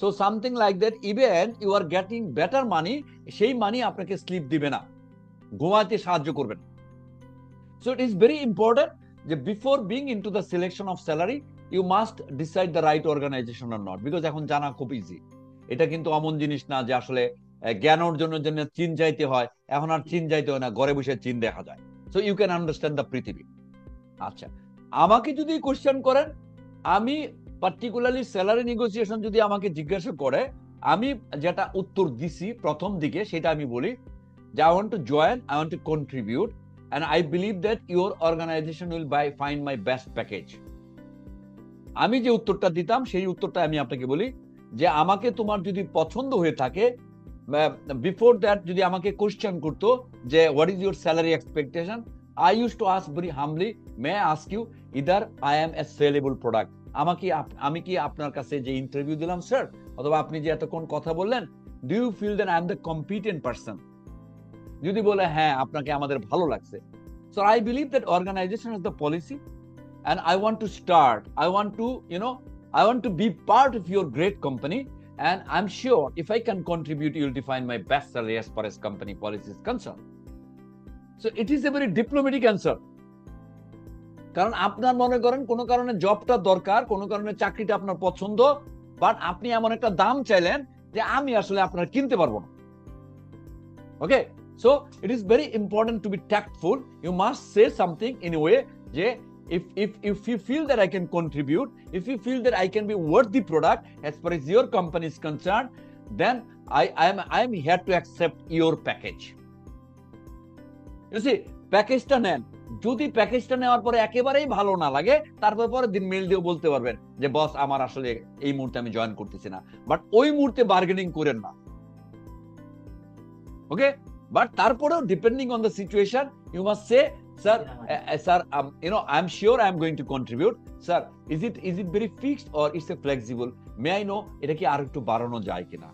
So something like that, even you are getting better money, সেই মানি আপনাকে স্লিপ দিবে না, ঘুমাতে সাহায্য করবে না। So it is very important যে before being into the selection of salary you must decide the right organization or not. Because এখন জানা খুব ইজি। এটা কিন্তু এমন জিনিস না যে আসলে জ্ঞান অর্জনের জন্য চীন যাইতে হয়। এখন আর চীন যাইতে হয় না, ঘরে বসে চীন দেখা যায়। So you can understand the পৃথিবী। আচ্ছা, আমাকে যদি কোশ্চেন করেন, আমি পার্টিকুলারলি স্যালারি নেগোসিয়েশন যদি আমাকে জিজ্ঞাসা করে, আমি যেটা উত্তর দিছি প্রথম দিকে সেটা আমি বলি যে I want to join, I want two contribute and I believe that your organization will find my best package. আমি যে উত্তরটা দিতাম সেই উত্তরটা আমি আপনাকে বলি যে আমাকে তোমার যদি পছন্দ হয়ে থাকে, বিফোর দ্যাট যদি আমাকে কোশ্চেন করতো যে what is your salary expectation, I use to ask very humbly, may I ask you either I am a saleable product. আমি কি আপনার কাছে যে ইন্টারভিউ দিলাম স্যার, অথবা আপনি যে এতক্ষণ কথা বললেন, do you feel that I am the competent person? যদি বলে হ্যাঁ আপনাকে আমাদের ভালো লাগছে, so I believe that organization is the policy and I want to start, I want to be part of your great company, and I'm sure if I can contribute, you'll define my best salary as far as company policy is concerned. So it is a very diplomatic answer. কারণ আপনার মনে করেন কোনো কারণে জবটা দরকার, কোনো কারণে চাকরিটা আপনার পছন্দ, বাট আপনি এমন একটা দাম চাইলেন যে আমি আসলে আপনার কিনতে পারবো না। ওকে, so it is very important to be tactful. You must say something in a way যে if you feel that I can contribute, if you feel that I can be worthy product as far as your company is concerned, then I am here to accept your package. You see, প্যাকেজটা নেন। যদি প্যাকেজটা নেওয়ার পরে একেবারেই ভালো না লাগে, তারপর পরের দিন মেইল দিয়ে বলতে পারবেন যে বস আমার আসলে এই মুহূর্তে আমি জয়েন করতেছি না, বাট ওই মুহূর্তে বার্গেনিং করেন না। ওকে, বাট তারপরেও depending on the situation you must say sir, I'm sure I'm going to contribute. Sir, is it very fixed or is it flexible? May I know এটা কি আর একটু বাড়ানো যায় কিনা?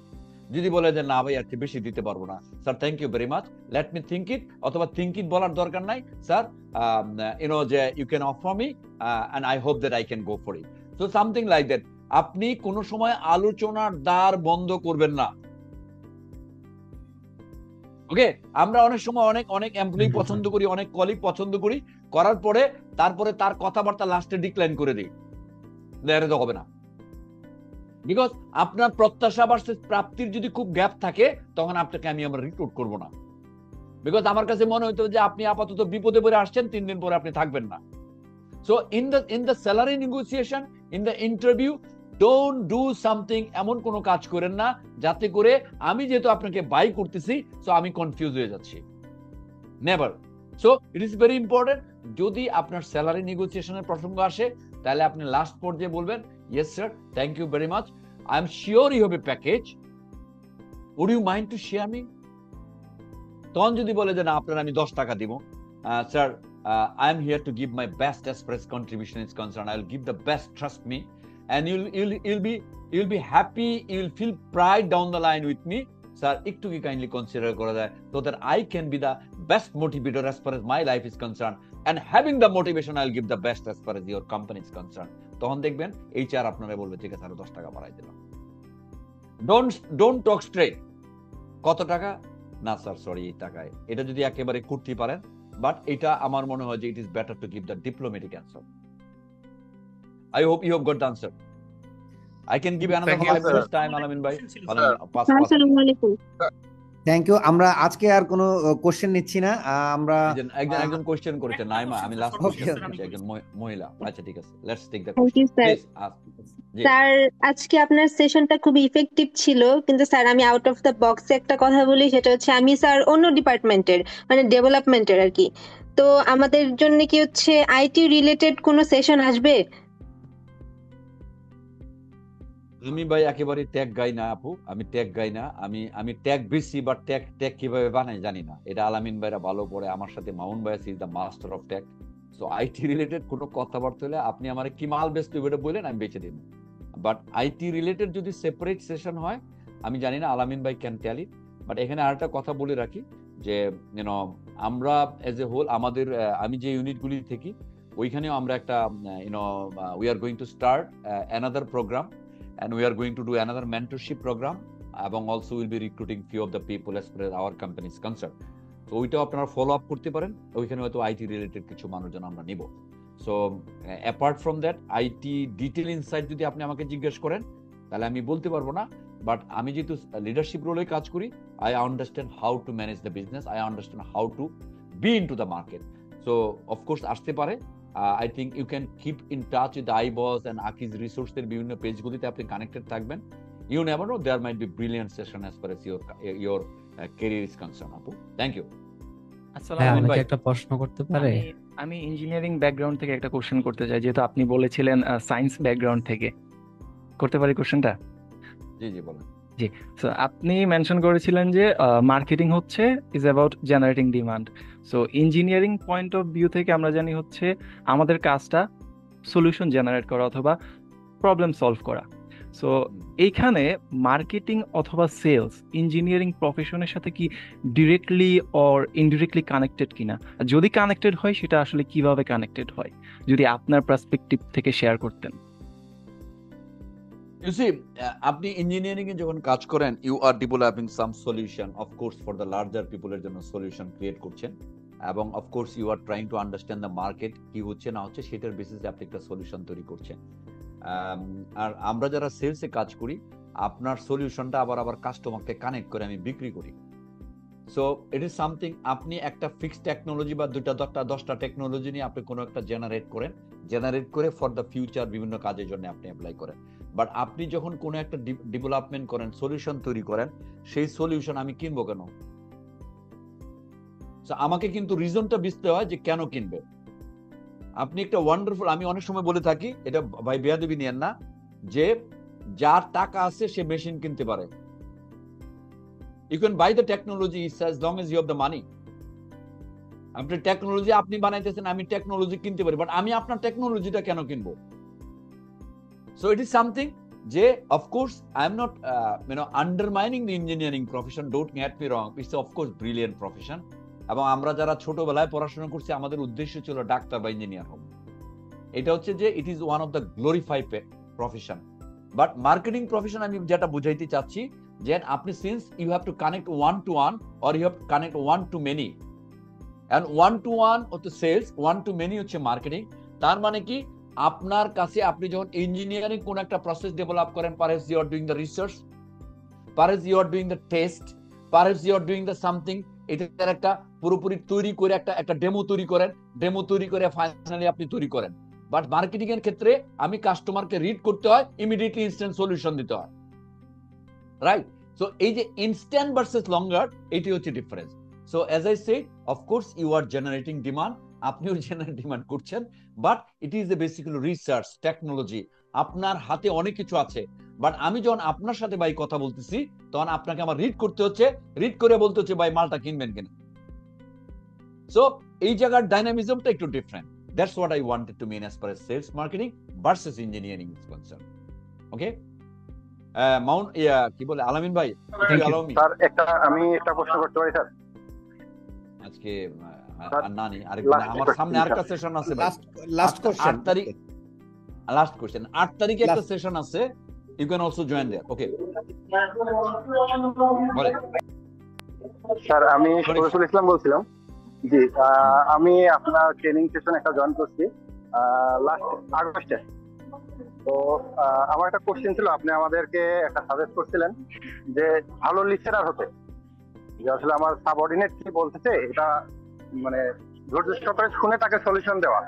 যদি বলে যে না ভাই আর কি বেশি দিতে পারবো না, sir thank you very much, let me think it, অথবা থিঙ্ক ইট বলার দরকার নাই স্যার, যে you can offer me and I hope that I can go for it. So something like that. আপনি কোনো সময় আলোচনার দ্বার বন্ধ করবেন না। ওকে, আমরা অনেক সময় অনেক এমপ্লয়ি পছন্দ করি, অনেক কলিগ পছন্দ করি, করার পরে তারপরে তার কথাবার্তা লাস্টে ডিক্লাইন করে দিই, এটা তো হবে না। বিকজ আপনার প্রত্যাশা ভার্সেস প্রাপ্তির যদি খুব গ্যাপ থাকে তখন আপনাকে আমরা রিক্রুট করব না, বিকজ আমার কাছে মনে হইতো যে আপনি আপাতত বিপদে পড়ে আসছেন, 3 দিন পরে আপনি থাকবেন না। So in the salary negotiation, in the interview, don't do something, এমন কোনো কাজ করেন না যাতে করে আমি যেহেতু আপনাকে বাই করতেছি সো আমি কনফিউজ হয়ে যাচ্ছি। Never. So it is very important, যদি আপনার স্যালারি নেগোসিয়েশনের প্রসঙ্গ আসে তাহলে আপনি লাস্ট পর্যায়ে বলবেন, yes sir, thank you very much, I am sure you have a package, would you mind to share me. তখন যদি বলে যে না আপনার আমি 10 টাকা দিব, sir I am here to give my best as far as contribution is concerned. I will give the best, trust me, and you'll be happy, you'll feel pride down the line with me. Sir, একটু কি kindly consider করা যায় so that I can be the best motivator as far as my life is concerned, and having the motivation I'll give the best as far as your company is concerned. তখন দেখবেন HR আপনারা বলবে ঠিক আছে আরো 10 টাকা বাড়াই দিলাম। Don't talk straight. কত টাকা? না স্যার সরি এই টাকায়, এটা যদি একেবারে করতে পারেন, বাট এটা আমার মনে হয় যে it is better to give the diplomatic answer. I hope you have got the answer. I can give another 5 minutes time Alamin ভাই। আসসালামু আলাইকুম। Thank you. আমরা আজকে আর কোনো কোশ্চেন নিচ্ছি না, আমরা একজন কোশ্চেন করেছে নাইমা, আমি লাস্ট কোশ্চেন করছি, একজন মহিলা। আচ্ছা ঠিক আছে, let's take the thank you question sir. Please. Sir আজকে আপনার সেশনটা খুবই ইফেক্টিভ ছিল, কিন্তু স্যার আমি আউট অফ দ্য বক্সে একটা কথা বলি, সেটা হচ্ছে আমি স্যার অন্য ডিপার্টমেন্টের মানে ডেভেলপমেন্টের আর কি, তো আমাদের জন্য কি হচ্ছে আইটি রিলেটেড কোনো সেশন আসবে? আমি ভাই একেবারে ট্যাগ গাই না আপু, আমি ট্যাগ গাই না, আমি ট্যাগ বেশি, বাট ট্যাগ কিভাবে বানাই জানি না, এটা আলামিন ভাইরা ভালো পড়ে, আমার সাথে মাউন ভাই is the master of tag. So IT related কোনো কথাবার্তা হলে আপনি আমার কি মাল বেচতে এটা বললেন আমি বেচে দিন, বাট আইটি রিলেটেড যদি সেপারেট সেশন হয় আমি জানি না, আলামিন ভাই ক্যান টেল ইট। বাট এখানে আরেকটা কথা বলে রাখি যে আমরা এজ এ হোল আমাদের আমি যে ইউনিটগুলি থেকে ওইখানেও আমরা একটা we are going to start another program, and we are going to do another mentorship program, এবং also will be recruiting few of the people as far as our company is concerned. So ওইটাও আপনারা ফলো আপ করতে পারেন, ওইখানে হয়তো আইটি রিলেটেড কিছু মানুষজন আমরা নিব। So apart from that IT detail insight যদি আপনি আমাকে জিজ্ঞেস করেন তাহলে আমি বলতে পারবো না, বাট আমি যেহেতু লিডারশিপ রোলে কাজ করি, I understand how to manage the business, I understand how to be in to the market. So of course আসতে পারে, I think you can keep in touch with the iBoss and Aki's resources বিভিন্ন পেজগুলিতে আপনি কানেক্টেড থাকবেন। You never know, there might be brilliant session as far as your career is concerned. আপু থ্যাংক ইউ। আমাকে একটা প্রশ্ন করতে পারে? আমি ইঞ্জিনিয়ারিং ব্যাকগ্রাউন্ড থেকে একটা কোশ্চেন করতে চাই, যেহেতু আপনি বলেছিলেন সায়েন্স ব্যাকগ্রাউন্ড থেকে, করতে পারি কোশ্চেনটা? জি জি বলেন। জি, সো আপনি মেনশন করেছিলেন যে মার্কেটিং হচ্ছে is about generating demand. So engineering point of view থেকে আমরা জানি হচ্ছে আমাদের কাজটা সলিউশন জেনারেট করা অথবা প্রবলেম সলভ করা। সো এইখানে মার্কেটিং অথবা সেলস ইঞ্জিনিয়ারিং প্রফেশনের সাথে কি ডিরেক্টলি অর ইনডিরেক্টলি কানেক্টেড কিনা? যদি কানেক্টেড হয় সেটা আসলে কিভাবে কানেক্টেড হয়, যদি আপনার পার্সপেক্টিভ থেকে শেয়ার করতেন। You see, আপনি ইঞ্জিনিয়ারিং এ যখন কাজ করেন, you are developing some solution, of course for the larger পিপলের জন্য সলিউশন ক্রিয়েট করছেন, এবং of course you are trying to understand the market কি হচ্ছে না হচ্ছে, সেটার বেসিসে আপনি একটা সলিউশন তৈরি করছেন। আর আমরা যারা সেলসে কাজ করি, আপনার সলিউশনটা আবার কাস্টমারকে কানেক্ট করে আমি বিক্রি করি। সো ইট ইজ সামথিং, আপনি একটা ফিক্সড টেকনোলজি বা 2-10টা টেকনোলজি নিয়ে আপনি কোনো একটা জেনারেট করে ফর দ্য ফিউচার বিভিন্ন কাজের জন্য আপনি অ্যাপ্লাই করেন। বাট আপনি যখন কোনো একটা ডেভেলপমেন্ট করেন, সলিউশন তৈরি করেন, সেই সলিউশন আমি কিনবো কেন? আমাকে কিন্তু রিজনটা বুঝতে হয় যে কেন কিনবে। আপনি একটা ওয়ান্ডারফুল, আমি অনেক সময় বলে থাকি, এটা ভাই বেয়াদবি নিয়েন না, যে যার টাকা আছে সে মেশিন কিনতে পারে। You can buy the technology as long as you have the money. আপনি টেকনোলজি আপনি বানাইতেছেন, আমি টেকনোলজি কিনতে পারি, বাট আমি আপনার টেকনোলজিটা কেন কিনবো? So it is something যে of course I am not undermining the engineering profession, don't get me wrong, it's of course brilliant profession, এবং আমরা যারা ছোটবেলায় পড়াশোনা করছি আমাদের উদ্দেশ্য ছিল ডাক্তার বা ইঞ্জিনিয়ার হব। এটা হচ্ছে যে it is one of the glorified profession, but marketing profession আমি যেটা বুঝাইতে চাচ্ছি যে আপনি since you have to connect one to one or you have to connect one to many, and one to one হচ্ছে সেলস, one to many হচ্ছে মার্কেটিং। তার মানে কি আপনার কাছে আপনি যখন ইঞ্জিনিয়ারিং কোন একটা প্রসেস ডেভেলপ করেন, perhaps you are doing the research, perhaps you are doing the test, perhaps you are doing the something, এটার একটা পুরোপুরি তৈরি করে একটা ডেমো তৈরি করেন, ডেমো তৈরি করে ফাইনালি আপনি তৈরি করেন। বাট মার্কেটিং এর ক্ষেত্রে আমি কাস্টমারকে রিড করতে হয়, ইমিডিয়েটলি ইনস্ট্যান্ট সলিউশন দিতে হয়, রাইট? সো এই যে ইনস্ট্যান্ট ভার্সেস লঙ্গার, এটি হচ্ছে difference. So as I said, of course you are generating demand, আপনিও জেনারেট ডিমান্ড করছেন, but it is a basically research technology, আপনার হাতে অনেক কিছু আছে। বাট আমি যখন আপনার সাথে ভাই কথা বলতেছি, তখন আপনাকে আমার রিড করতে হচ্ছে, রিড করে বলতে হচ্ছে ভাই মালটা কিনবেন কিনা। সো এই জায়গার ডাইনামিজমটা একটু different. That's what I wanted to mean as far as sales marketing versus engineering is concern. Okay, মাউন্ট কি বলে আলামিন ভাই, স্যার আমি একটা প্রশ্ন করতে পারি স্যার? আজকে নানি আমার সামনে আরেকটা সেশন আছে, লাস্ট কোশ্চেন, 8 তারিখ, লাস্ট কোশ্চেন 8 তারিখে একটা সেশন আছে, ইউ ক্যান অলসো জয়েন দেয়ার। ওকে বলে স্যার, আমি শরীফুল ইসলাম বলছিলাম। জি, আমি আপনার ট্রেনিং সেশন একটা জয়েন করছি লাস্ট আগস্টে। তো আমার একটা কোশ্চেন ছিল, আপনি আমাদেরকে একটা সাজেস্ট করছিলেন যে ভালো লেকচারার হতে, যে আসলে আমার সাবঅর্ডিনেট কি বলতেছে এটা মানে ধৈর্য সহকারে শুনে তাকে সলিউশন দেওয়া।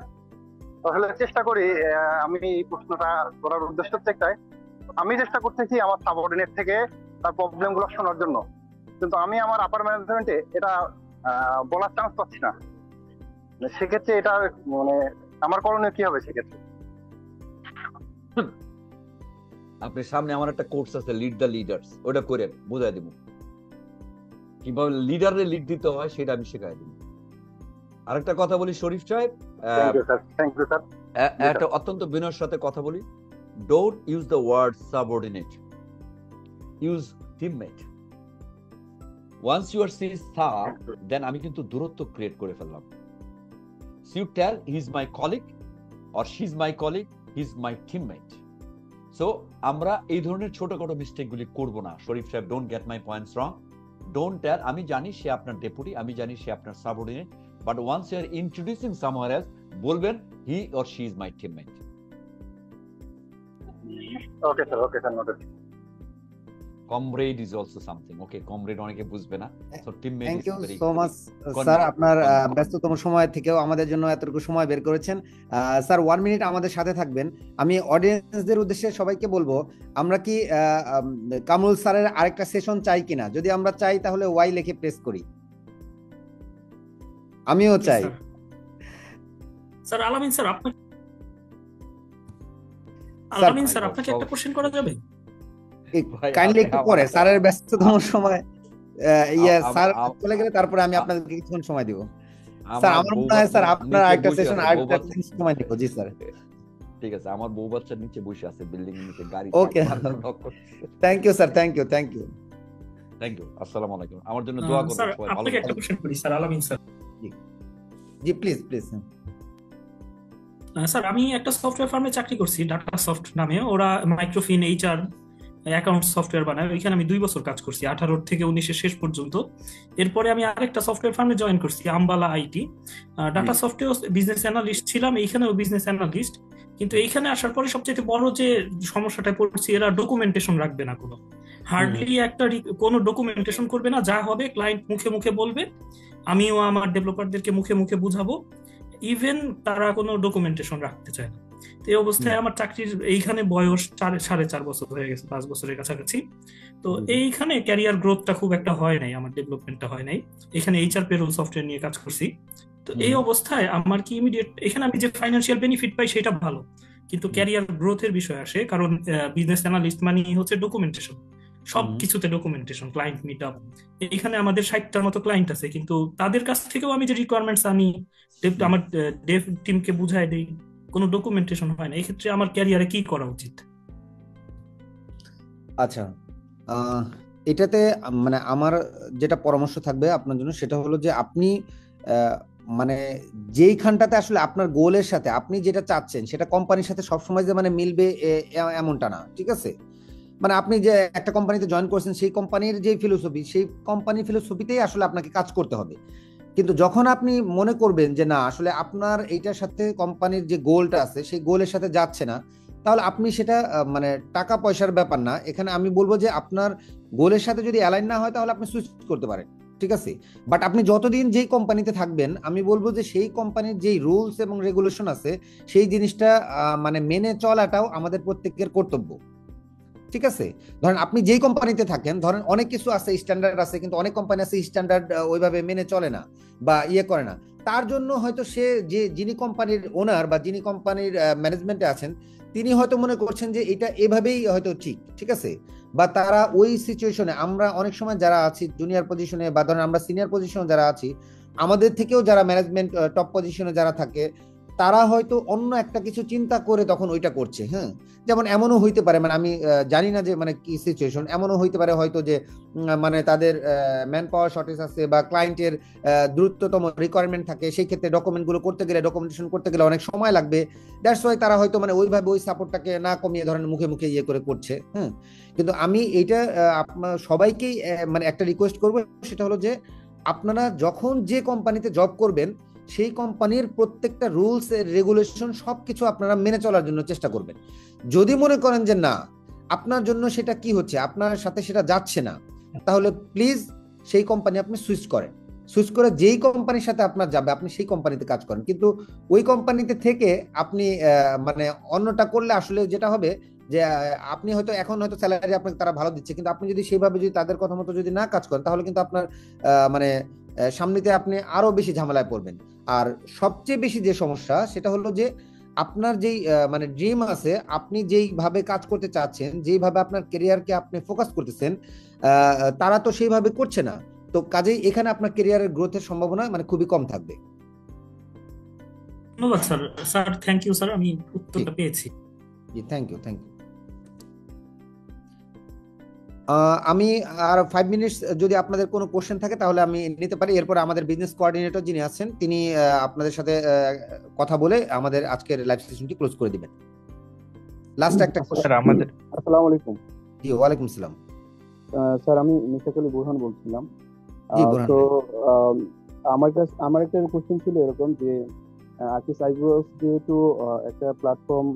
আসলে চেষ্টা করি, আমি এই প্রশ্নটা করার উদ্দেশ্য হচ্ছে একটাই, আমি চেষ্টা করতেছি আমার সাবঅর্ডিনেট থেকে তার প্রবলেম গুলো শোনার জন্য, কিন্তু আমি আমার আপার ম্যানেজমেন্টে এটা বলার চান্স পাচ্ছি না। সেক্ষেত্রে এটা মানে আমার করণীয় কি হবে সেক্ষেত্রে? আপনি সামনে আমার একটা কোর্স আছে, লিড দ্য লিডার্স, ওটা করে বুঝাই দিব কিভাবে লিডারে লিড দিতে হয়, সেটা আমি শেখাই দিব। আরেকটা কথা বলি শরীফ সাহেব, একটা অত্যন্ত বিনয়ের সাথে কথা বলি, don't use the word subordinate, use teammate. Once you are see sub, then আমি কিন্তু দূরত্ব ক্রিয়েট করে ফেললাম। You tell he is my colleague or she is my colleague, he is my teammate. So আমরা এই ধরনের ছোটখাটো মিস্টেক গুলি করবো না। Sharif Saheb, don't get my points wrong, don't tell, আমি জানি সে আপনার ডেপুটি, আমি জানি সে আপনার subordinate, but once you are introducing somewhere else, বলবেন he or she is my teammate. Okay sir, noted. Comrade is also something. Okay, comrade অনেকে বুঝবে না, so teammate thank is you very so much sir, আপনার ব্যস্ততম সময় থেকেও আমাদের জন্য এতটুকু সময় বের করেছেন। স্যার 1 মিনিট আমাদের সাথে থাকবেন। আমি অডিয়েন্সদের উদ্দেশ্যে সবাইকে বলবো, আমরা কি কামরুল স্যারের আরেকটা সেশন চাই কিনা? যদি আমরা চাই তাহলে ওয়াই লিখে প্রেস করি। আমিও চাই। স্যার আলামিন স্যার, আপনাকে একটা কোশ্চেন করা যাবে? কাইন্ডলি একটু পরে, স্যারের ব্যস্ততম সময় স্যার চলে গেলে তারপরে আমি আপনাদেরকে কিছুক্ষণ সময় দিব। স্যার আমার মনে হয় স্যার আপনার আরেকটা সেশন আরেকটা সময় দিব। জি স্যার, ঠিক আছে। আমার বউ বাচ্চা নিচে বসে আছে, বিল্ডিং এর নিচে গাড়ি। Okay, thank you sir, thank you. আসসালামু আলাইকুম। আমার জন্য দোয়া করুন স্যার, সবাই ভালো আপনাকে একটা কোশ্চেন করি স্যার আলামিন স্যার। G please. স্যার, আমি একটা সফটওয়্যার ফার্মে চাকরি করছি, ডাটা সফট নামে। ওরা মাইক্রোফিন এইচআর অ্যাকাউন্ট সফটওয়্যার বানায়। ওইখানে আমি 2 বছর কাজ করছি, 18 থেকে 19 শেষ পর্যন্ত। এরপরে আমি আরেকটা সফটওয়্যার ফার্মে জয়েন করছি, Ambala IT, data software business analyst ছিলাম। এইখানেও বিজনেস অ্যানালিস্ট, কিন্তু এইখানে আসার পরে সবচেয়ে বড় যে সমস্যাটা পড়ছি, এরা ডকুমেন্টেশন রাখবে না, কোনো হার্ডলি কোনো ডকুমেন্টেশন করবে না। যা হবে ক্লায়েন্ট মুখে মুখে বলবে, আমিও আমার ডেভেলপারদেরকে মুখে মুখে বুঝাবো, ইভেন তারা কোনো ডকুমেন্টেশন রাখতে চায় না। এই অবস্থায় আমার চাকরির এইখানে বয়স 4.5 বছর হয়ে গেছে, 5 বছরের কাছাকাছি। তো এইখানে ক্যারিয়ার গ্রোথটা খুব একটা হয় নাই, আমার ডেভেলপমেন্টটা হয় নাই। এখানে এইচআর পেরোল সফটওয়্যার নিয়ে কাজ করছি। তো এই অবস্থায় আমার কি ইমিডিয়েট এখানে আমি যে ফাইন্যান্সিয়াল বেনিফিট পাই সেটা ভালো, কিন্তু ক্যারিয়ার গ্রোথের বিষয় আসে, কারণ বিজনেস অ্যানালিস্ট মানে হচ্ছে ডকুমেন্টেশন, সবকিছুতে ডকুমেন্টেশন, ক্লায়েন্ট মিট আপ। এখানে আমাদের 60টার মতো ক্লায়েন্ট আছে, কিন্তু তাদের কাছ থেকেও আমি যে রিকোয়ারমেন্টস আনি, আমার ডেভ টিমকে বুঝাই দেই, কোনো ডকুমেন্টেশন হয় না। এই ক্ষেত্রে আমার ক্যারিয়ারে কি করা উচিত? আচ্ছা, এটাতে মানে আমার যেটা পরামর্শ থাকবে আপনার জন্য, সেটা হলো যে আপনি মানে যেইখানটাতে আসলে আপনার গোলের সাথে আপনি যেটা চাচ্ছেন সেটা কোম্পানির সাথে সবসময় যে মানে মিলবে এমনটা না, ঠিক আছে? মানে আপনি যে একটা কোম্পানিতে জয়েন করছেন, সেই কোম্পানির যে ফিলোসফি, সেই কোম্পানির ফিলোসফিতেই আসলে আপনাকে কাজ করতে হবে। কিন্তু যখন আপনি মনে করবেন যে না আসলে আপনার এইটার সাথে কোম্পানির যে গোলটা আছে সেই গোলের সাথে যাচ্ছে না, তাহলে আপনি সেটা মানে টাকা পয়সার ব্যাপার না, এখানে আমি বলবো যে আপনার গোলের সাথে যদি অ্যালাইন না হয় তাহলে আপনি সুইচ করতে পারেন, ঠিক আছে। বাট আপনি যতদিন যেই কোম্পানিতে থাকবেন আমি বলবো যে সেই কোম্পানির যেই রুলস এবং রেগুলেশন আছে সেই জিনিসটা মানে মেনে চলাটাও আমাদের প্রত্যেকের কর্তব্য, ঠিক আছে। ধরেন আপনি যেই কোম্পানিতে থাকেন, ধরেন অনেক কিছু আছে স্ট্যান্ডার্ড আছে, কিন্তু অনেক কোম্পানি আছে স্ট্যান্ডার্ড ওইভাবে মেনে চলে না বা ইয়ে করে না, তার জন্য হয়তো সে যিনি কোম্পানির ওনার বা যিনি কোম্পানির ম্যানেজমেন্টে আছেন তিনি হয়তো মনে করছেন যে এটা এভাবেই হয়তো ঠিক, ঠিক আছে। বা তারা ওই সিচুয়েশনে, আমরা অনেক সময় যারা আছি জুনিয়র পজিশনে বা ধরেন আমরা সিনিয়র পজিশনে যারা আছি, আমাদের থেকেও যারা ম্যানেজমেন্ট টপ পজিশনে যারা থাকে তারা হয়তো অন্য একটা কিছু চিন্তা করে তখন ওইটা করছে। হ্যাঁ, যেমন এমনও হইতে পারে, মানে আমি জানি না যে মানে কি সিচুয়েশন, এমনও হইতে পারে হয়তো যে মানে তাদের ম্যান পাওয়ার শর্টেজ আছে বা ক্লায়েন্টের দ্রুততম রিকোয়ারমেন্ট থাকে, সেই ক্ষেত্রে ডকুমেন্টগুলো করতে গেলে ডকুমেন্টেশন করতে গেলে অনেক সময় লাগবে, দ্যাটস ওয়াই তারা হয়তো মানে ওইভাবে ওই সাপোর্টটাকে না কমিয়ে ধরেন মুখে মুখে ইয়ে করে করছে। হ্যাঁ, কিন্তু আমি এইটা আপনার সবাইকেই মানে একটা রিকোয়েস্ট করবো, সেটা হলো যে আপনারা যখন যে কোম্পানিতে জব করবেন সেই কোম্পানির প্রত্যেকটা রুলস রেগুলেশন সবকিছু আপনারা মেনে চলার জন্য চেষ্টা করবেন। যদি মনে করেন যে না আপনার জন্য সেটা কি হচ্ছে, আপনার সাথে সেটা যাচ্ছে না, তাহলে প্লিজ সেই কোম্পানি আপনি সুইচ করেন, সুইচ করে যেই কোম্পানির সাথে আপনার যাবে আপনি সেই কোম্পানিতে কাজ করেন। কিন্তু ওই কোম্পানিতে থেকে আপনি মানে অন্যটা করলে আসলে যেটা হবে যে আপনি হয়তো এখন হয়তো স্যালারি আপনাকে তারা ভালো দিচ্ছে, কিন্তু আপনি যদি সেইভাবে যদি তাদের কথা মতো যদি না কাজ করেন তাহলে কিন্তু আপনার মানে সামনেতে আপনি আরো বেশি ঝামেলায় পড়বেন। আর সবচেয়ে বেশি যে সমস্যা সেটা হলো যে আপনার যেই মানে ড্রিম আছে, আপনি যেইভাবে কাজ করতে চাচ্ছেন, যেইভাবে আপনার ক্যারিয়ারকে আপনি ফোকাস করতেছেন, তারা তো সেইভাবে করছে না, তো কাজেই এখানে আপনার ক্যারিয়ারের গ্রোথের সম্ভাবনা মানে খুবই কম থাকবে। ধন্যবাদ sir. Sir thank you sir, আমি উত্তরটা পেয়েছি। জি থ্যাংক ইউ, থ্যাংক ইউ। আমি আর 5 মিনিটস যদি আপনাদের কোনো কোশ্চেন থাকে তাহলে আমি নিতে পারি, এরপর আমাদের বিজনেস কোঅর্ডিনেটর যিনি আছেন তিনি আপনাদের সাথে কথা বলে আমাদের আজকের লাইভ সেশনটি ক্লোজ করে দিবেন। লাস্ট একটা কোশ্চেন আমাদের। আসসালামু আলাইকুম। জি ওয়ালাইকুম আসসালাম। স্যার আমি মিশাক আলী বুরহান বলছিলাম। জি বুরহান। তো আমার একটা কোশ্চেন ছিল এরকম যে আর্টিস্ট আইব্রোস যেহেতু একটা প্ল্যাটফর্ম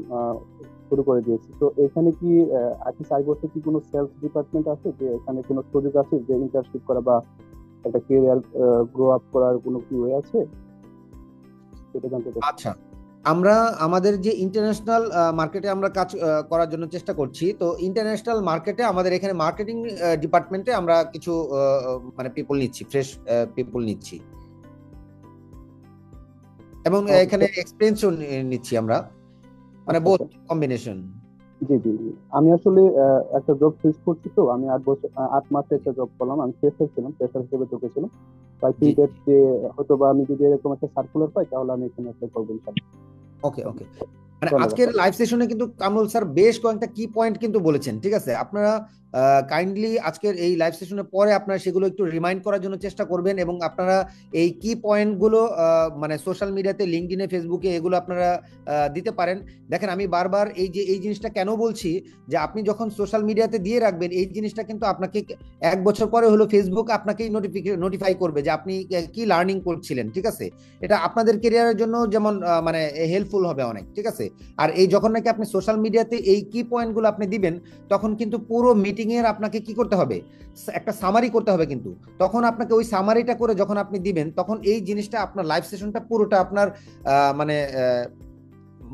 শুরু করে দিয়েছে, তো এখানে কি আর্টিস্ট আইব্রোসে কি কোনো সেলস ডিপার্টমেন্ট আছে, যে এখানে কোনো সুযোগ আছে যে ইন্টার্নশিপ করা বা একটা ক্যারিয়ার গ্রো আপ করার কোনো কি ওয়ে আছে সেটা জানতে চাই। আচ্ছা, আমরা আমাদের যে ইন্টারন্যাশনাল মার্কেটে আমরা কাজ করার জন্য চেষ্টা করছি, তো ইন্টারন্যাশনাল মার্কেটে আমাদের এখানে মার্কেটিং ডিপার্টমেন্টে আমরা কিছু মানে পিপল নিচ্ছি, ফ্রেশ পিপল নিচ্ছি, এবং এখানে এক্সপেরিয়েন্সও নিচ্ছি আমরা, মানে বোথ কম্বিনেশন। জি জি, আমি আসলে একটা জব সুইচ করছি, তো আমি 8 মাসে একটা জব করলাম, আমি ফ্রেশার ছিলাম, ফ্রেশার হিসেবে ঢুকেছিলাম, তাই থিঙ্ক দ্যাট যে হয়তো বা আমি যদি এরকম একটা সার্কুলার পাই তাহলে আমি এখানে অ্যাপ্লাই করব ইনশাআল্লাহ। ওকে ওকে, মানে আজকের লাইভ সেশনে কিন্তু কামরুল স্যার বেশ কয়েকটা কি পয়েন্ট কিন্তু বলেছেন, ঠিক আছে। আপনারা কাইন্ডলি আজকের এই লাইভ সেশনের পরে আপনারা সেগুলো একটু রিমাইন্ড করার জন্য চেষ্টা করবেন, এবং আপনারা এই কি পয়েন্টগুলো মানে সোশ্যাল মিডিয়াতে, লিঙ্কডইনে, ফেসবুকে এগুলো আপনারা দিতে পারেন। দেখেন আমি বারবার এই জিনিসটা কেন বলছি, যে আপনি যখন সোশ্যাল মিডিয়াতে দিয়ে রাখবেন এই জিনিসটা কিন্তু আপনাকে 1 বছর পরে হলো ফেসবুক আপনাকেই নোটিফাই করবে যে আপনি কি লার্নিং করছিলেন, ঠিক আছে। এটা আপনাদের ক্যারিয়ারের জন্য যেমন মানে হেল্পফুল হবে অনেক, ঠিক আছে। আর এই যখন নাকি আপনি সোশ্যাল মিডিয়াতে এই কি পয়েন্টগুলো আপনি দিবেন, তখন কিন্তু পুরো মিটিং এর আপনাকে কি করতে হবে, একটা সামারি করতে হবে, কিন্তু তখন আপনাকে ওই সামারিটা করে যখন আপনি দিবেন তখন এই জিনিসটা আপনার লাইভ সেশনটা পুরোটা আপনার মানে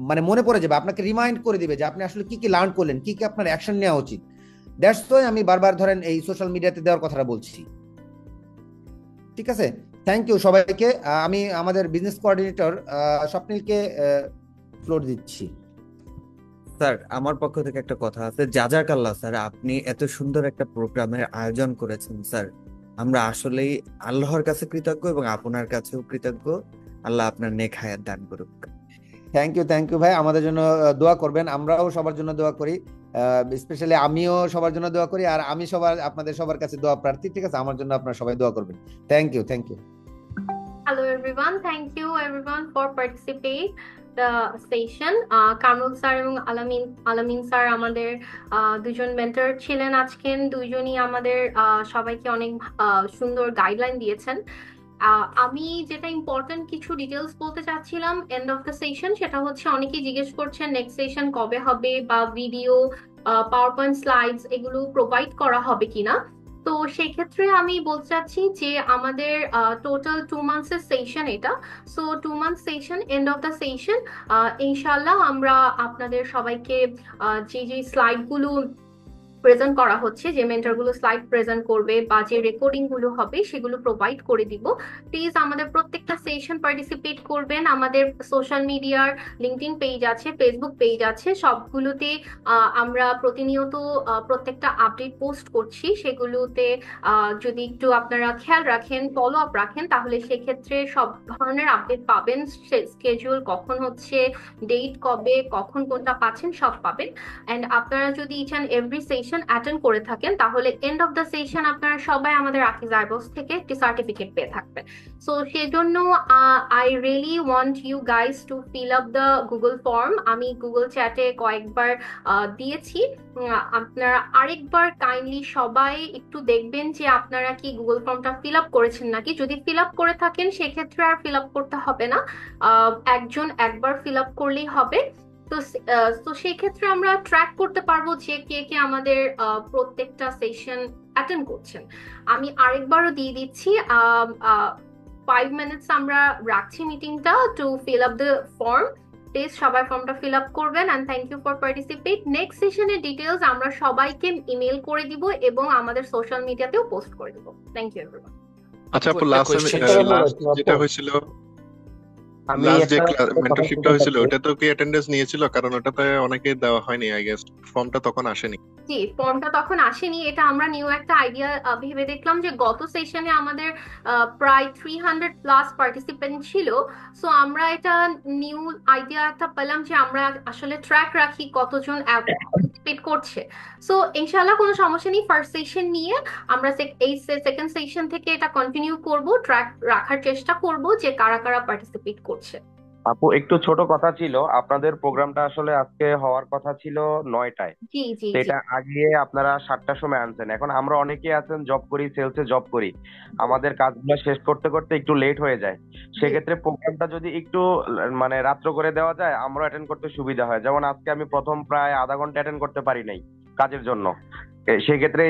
মানে মনে পড়ে যাবে, আপনাকে রিমাইন্ড করে দিবে যে আপনি আসলে কি কি লার্ন করলেন, কি কি আপনার অ্যাকশন নেওয়া উচিত। দ্যাটস ওয়াই আমি বারবার ধরেন এই সোশ্যাল মিডিয়াতে দেওয়ার কথাটা বলছি, ঠিক আছে। থ্যাংক ইউ সবাইকে। আমি আমাদের বিজনেস কোঅর্ডিনেটর স্বপ্নিলকে ফ্লোর দিচ্ছি। স্যার আমার পক্ষ থেকে একটা কথা আছে, জাজাকাল্লাহ স্যার, আপনি এত সুন্দর একটা প্রোগ্রামের আয়োজন করেছেন স্যার, আমরা আসলেই আল্লাহর কাছে কৃতজ্ঞ এবং আপনার কাছেও কৃতজ্ঞ। আল্লাহ আপনার নেক হায়াত দান করুক। থ্যাংক ইউ ভাই, আমাদের জন্য দোয়া করবেন, আমরাও সবার জন্য দোয়া করি, স্পেশালি আমিও সবার জন্য দোয়া করি, আর আমি আপনাদের সবার কাছে দোয়া প্রার্থী, ঠিক আছে। আমার জন্য আপনারা সবাই দোয়া করবেন। Thank you. Hello everyone, thank you everyone for participate the session. Kamrul sir এবং আলামিন স্যার আমাদের দুজন মেন্টর ছিলেন আজকে, দুইজনই আমাদের সবাইকে অনেক সুন্দর গাইডলাইন দিয়েছেন। আমি যেটা ইম্পর্টেন্ট কিছু ডিটেলস বলতে চাচ্ছিলাম এন্ড অফ দ্য সেশন, সেটা হচ্ছে অনেকেই জিজ্ঞেস করছেন নেক্সট সেশন কবে হবে বা ভিডিও, পাওয়ার পয়েন্ট স্লাইডস এগুলো প্রোভাইড করা হবে কিনা। তো সেই ক্ষেত্রে আমি বলতে চাচ্ছি যে আমাদের টোটাল 2 মান্থসের সেশন এটা। So 2 month session, and of the session ইনশাল্লাহ আমরা আপনাদের সবাইকে যে স্লাইডগুলো প্রেজেন্ট করা হচ্ছে, যে মেন্টরগুলো স্লাইড প্রেজেন্ট করবে বা যে রেকর্ডিং গুলো হবে সেগুলো প্রোভাইড করে দিব। প্লিজ আমাদের প্রত্যেকটা সেশন পার্টিসিপেট করবেন। আমাদের সোশ্যাল মিডিয়ার লিঙ্কডইন পেজ আছে, ফেসবুক পেজ আছে, সবগুলোতে আমরা প্রতিনিয়ত প্রত্যেকটা আপডেট পোস্ট করছি। সেগুলোতে যদি একটু আপনারা খেয়াল রাখেন, ফলো আপ রাখেন, তাহলে সেক্ষেত্রে সব ধরনের আপডেট পাবেন। স্কেজুল কখন হচ্ছে, ডেট কবে, কখন কোনটা পাচ্ছেন, সব পাবেন। এন্ড আপনারা যদি each and every session attend করে থাকেন তাহলে এন্ড অফ দ্য সেশন আপনারা সবাই আমাদের আকিজ আইবক্স থেকে একটি সার্টিফিকেট পেয়ে থাকবেন। সো সেজন্য I really want you guys to fill up the Google form. আমি গুগল চ্যাটে কয়েকবার দিয়েছি, আপনারা আরেকবার কাইন্ডলি সবাই একটু দেখবেন যে আপনারা কি গুগল ফর্মটা ফিল আপ করেছেন নাকি। যদি ফিল আপ করে থাকেন সেক্ষেত্রে আর ফিল আপ করতে হবে না, একবার ফিল আপ করলেই হবে। তো সেই ক্ষেত্রে আমরা ট্র্যাক করতে পারবো যে কে কে আমাদের প্রত্যেকটা সেশন অ্যাটেন্ড করছেন। আমি আরেকবারও দিয়ে দিচ্ছি, 5 মিনিটস আমরা রাখছি মিটিংটা to fill up the form. Please সবাই ফর্মটা ফিল আপ করবেন। And thank you for participate. Next সেশনের ডিটেলস আমরা সবাইকে ইমেল করে দিব এবং আমাদের সোশ্যাল মিডিয়াতেও পোস্ট করে দিব। Thank you everyone. আচ্ছা আপু, লাস্ট যেটা হয়েছিল, লাস্ট যে মেন্টরশিপটা হয়েছিল ওটা তো কি অ্যাটেন্ডেন্স নিয়েছিল? কারণ ওটাতে অনেকে দেওয়া হয়নি, আই গেস ফর্মটা তখন আসেনি। জি, ফর্মটা তখন আসেনি। এটা আমরা নিউ একটা আইডিয়া ভেবে দেখলাম যে গত সেশনে আমাদের প্রায় 300 প্লাস পার্টিসিপেন্ট ছিল। সো আমরা এটা নিউ আইডিয়া একটা পেলাম যে আমরা আসলে ট্র্যাক রাখি কতজন পার্টিসিপেট করছে। সো ইনশাআল্লাহ কোনো সমস্যা নেই, ফার্স্ট সেশন নিয়ে আমরা এই সেকেন্ড সেশন থেকে এটা কন্টিনিউ করব, ট্র্যাক রাখার চেষ্টা করব যে কারা কারা পার্টিসিপেট করছে। আপু একটু ছোট কথা ছিল, আপনাদের প্রোগ্রামটা আসলে আজকে হওয়ার কথা ছিল 9টায়, জি জি, সেটা আগিয়ে আপনারা 7টার সময় আনছেন। এখন আমরা অনেকেই আছেন জব করি, সেলসে জব করি, আমাদের কাজগুলো শেষ করতে করতে একটু লেট হয়ে যায়। সেক্ষেত্রে প্রোগ্রামটা যদি একটু মানে রাত্র করে দেওয়া যায় আমরা অ্যাটেন্ড করতে সুবিধা হয়। যেমন আজকে আমি প্রথম প্রায় আধা ঘন্টা অ্যাটেন্ড করতে পারি নাই কাজের জন্য। সেক্ষেত্রে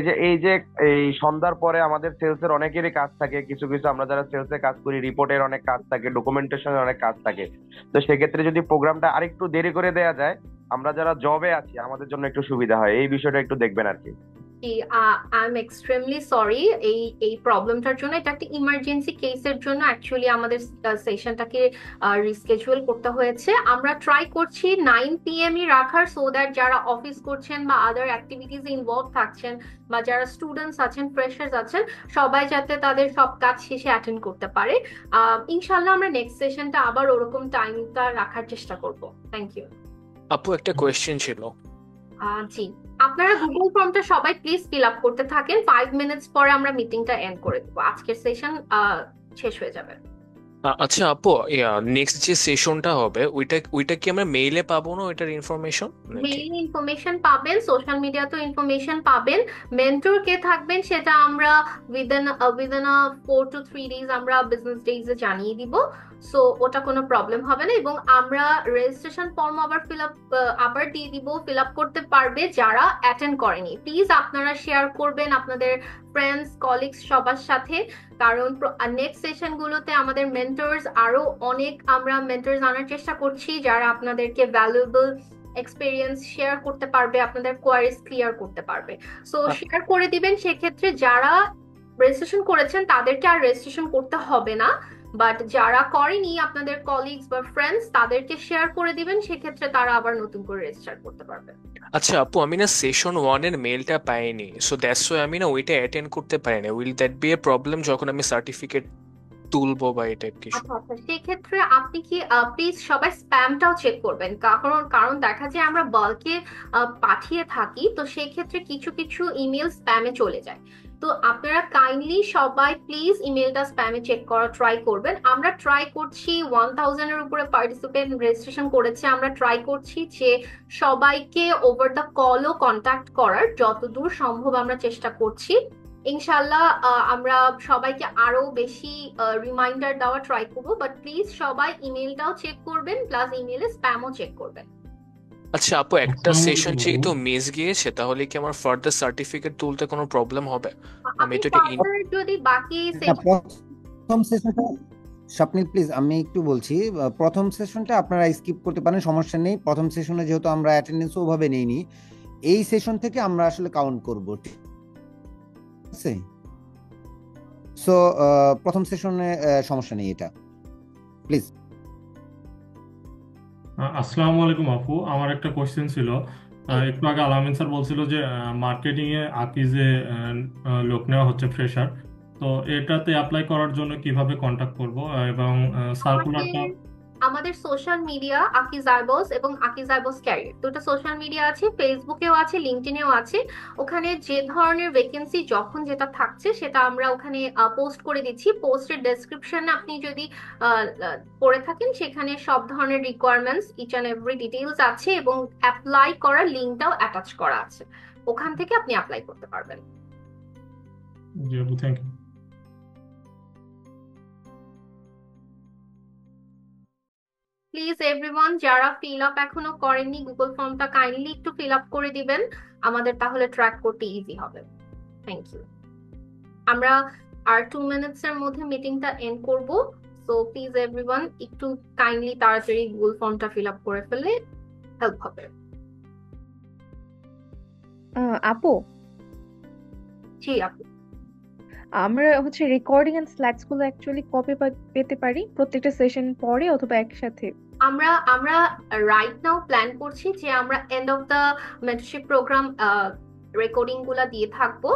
এই সন্ধ্যার পরে আমাদের সেলসের অনেকেরই কাজ থাকে, কিছু কিছু আমরা যারা সেলসে কাজ করি রিপোর্টের অনেক কাজ থাকে, ডকুমেন্টেশনের অনেক কাজ থাকে। তো সেক্ষেত্রে যদি প্রোগ্রামটা আরেকটু দেরি করে দেওয়া যায়, আমরা যারা জবে আছি আমাদের জন্য একটু সুবিধা হয়। এই বিষয়টা একটু দেখবেন আর কি। আই এম এক্সট্রিমলি সরি এই প্রবলেমটার জন্য। এটা একটা ইমার্জেন্সি কেসের জন্য অ্যাকচুয়ালি আমাদের সেশনটাকে রিস্কেজুয়াল করতে হয়েছে। আমরা ট্রাই করছি 9 PM রাখার, সো দ্যাট যারা অফিস করছেন বা আদার অ্যাক্টিভিটিস ইনভলভ থাকছেন বা যারা স্টুডেন্টস আছেন, ফ্রেশার্স আছেন, সবাই যাতে তাদের সব কাজ শেষে অ্যাটেন্ড করতে পারে। ইনশাআল্লাহ আমরা নেক্সট সেশনটা আবার ওরকম টাইমটা রাখার চেষ্টা করব। Thank you. আপু একটা কোয়েশ্চেন ছিল। জি, আপনারা গুগল ফর্মটা সবাই প্লিজ ফিল আপ করতে থাকেন। 5 মিনিটস পরে আমরা মিটিংটা এন্ড করে দেবো, আজকের সেশন শেষ হয়ে যাবে। আচ্ছা আপু, নেক্সট যে সেশনটা হবে ওইটা কি আমরা মেইলে পাবো না ওইটার ইনফরমেশন? মেইল ইনফরমেশন পাবেন, সোশ্যাল মিডিয়াতেও ইনফরমেশন পাবেন। মেন্টর কে থাকবেন সেটা আমরা উইদিন 4 to 3 days আমরা বিজনেস ডেজে জানিয়ে দিব। সো ওটা কোনো প্রবলেম হবে না। এবং আমরা রেজিস্ট্রেশন ফর্ম আবার দিয়ে দিব, ফিল আপ করতে পারবে যারা অ্যাটেন্ড করেনি। প্লিজ আপনারা শেয়ার করবেন আপনাদের ফ্রেন্ডস, কলিগস সবার সাথে, কারণ নেক্সট সেশন গুলোতে আমাদের মেন্টরস আরো অনেক আমরা মেন্টরস আনার চেষ্টা করছি যারা আপনাদেরকে ভ্যালুয়েবল এক্সপেরিয়েন্স শেয়ার করতে পারবে, আপনাদের কোয়ারিজ ক্লিয়ার করতে পারবে। সো শেয়ার করে দিবেন। সেক্ষেত্রে যারা রেজিস্ট্রেশন করেছেন তাদেরকে আর রেজিস্ট্রেশন করতে হবে না, বাট যারা করেনি আপনাদের কলিগস বা ফ্রেন্ডস তাদেরকে শেয়ার করে দিবেন। সেক্ষেত্রে তারা আবার নতুন করে রেজিস্টার করতে পারবে। আচ্ছা আপু, আমি না সেশন 1 এর মেলটা পাইনি, সো দ্যাটস ওয়াই আমি না ওইটা অ্যাটেন্ড করতে পারিনি। Will that be a problem যখন আমি সার্টিফিকেট তুলবো বা এই টাইপ কিছু? আচ্ছা, সেক্ষেত্রে আপনি কি প্লিজ সবাই স্প্যামটাও চেক করবেন, কারণ দেখা যায় আমরা বাল্কে পাঠিয়ে থাকি, তো সেই ক্ষেত্রে কিছু কিছু ইমেল স্প্যামে চলে যায়। তো আপনারা কাইন্ডলি সবাই প্লিজ ইমেলটা স্প্যামে চেক করা ট্রাই করবেন। আমরা ট্রাই করছি 1000 এর উপরে পার্টিসিপেন্ট রেজিস্ট্রেশন করেছে, আমরা ট্রাই করছি যে সবাইকে ওভার দ্য কলও কন্ট্যাক্ট করার, যতদূর সম্ভব আমরা চেষ্টা করছি। ইনশাল্লাহ আমরা সবাইকে আরো বেশি রিমাইন্ডার দেওয়া ট্রাই করবো, বাট প্লিজ সবাই ইমেলটাও চেক করবেন, প্লাস ইমেলে স্প্যামও চেক করবেন। আচ্ছা আপু, একটা সেশন যেহেতু মিস গিয়েছে, তাহলে কি আমার ফার্দার সার্টিফিকেট তুলতে কোনো প্রবলেম হবে? আমি আপনি তো এটা ফার্দার যদি বাকি প্রথম সেশনটা স্বপ্নিল প্লিজ আমি একটু বলছি, প্রথম সেশনটা আপনারা স্কিপ করতে পারেন, সমস্যা নেই। প্রথম সেশনে যেহেতু আমরা অ্যাটেন্ডেন্স ওভাবে নেইনি, এই সেশন থেকে আমরা আসলে কাউন্ট করব, ঠিক আছে? সো প্রথম সেশনে সমস্যা নেই, এটা প্লিজ। আসসালামু আলাইকুম আপু, আমার একটা কোশ্চেন ছিল। একটু আগে আলামিন স্যার বলছিল যে মার্কেটিং এ আকিজে লোক নেওয়া হচ্ছে ফ্রেশার, তো এটাতে অ্যাপ্লাই করার জন্য কিভাবে কন্টাক্ট করব এবং সার্কুলারটা? আমাদের সোশ্যাল মিডিয়া আকিজ আইবস এবং আকিজ আইবস ক্যারিয়ার দুটো সোশ্যাল মিডিয়া আছে, ফেসবুকেও আছে, লিঙ্কডইনেও আছে। ওখানে যে ধরনের ভ্যাকেন্সি যখন যেটা থাকছে সেটা আমরা ওখানে পোস্ট করে দিচ্ছি। পোস্টের ডেসক্রিপশনে আপনি যদি পড়ে থাকেন, সেখানে সব ধরনের requirements each and every details আছে এবং অ্যাপ্লাই করার লিঙ্কটাও অ্যাটাচ করা আছে, ওখান থেকে আপনি অ্যাপ্লাই করতে পারবেন। জি আপু, থ্যাংক ইউ। প্লিজ এভরিওয়ান, যারা ফিল আপ এখনো করেননি গুগল ফর্মটা কাইন্ডলি একটু ফিল আপ করে দিবেন, আমাদের তাহলে ট্র্যাক করতে ইজি হবে। Thank you. আমরা আর 2 মিনিটস এর মধ্যে মিটিংটা এন্ড করব, সো প্লিজ এভরিওয়ান একটু কাইন্ডলি তাড়াতাড়ি গুগল ফর্মটা ফিল আপ করে ফেললে হেল্প হবে। আপু, জি আপু, আমরা হচ্ছে রেকর্ডিং এন্ড স্লাইডস গুলো অ্যাকচুয়ালি কবে পেতে পারি? প্রত্যেকটা সেশন পরে অথবা একসাথে? আমরা রাইট নাও প্ল্যান করছি যে আমরা end of the mentorship program recording গুলা দিয়ে থাকবো।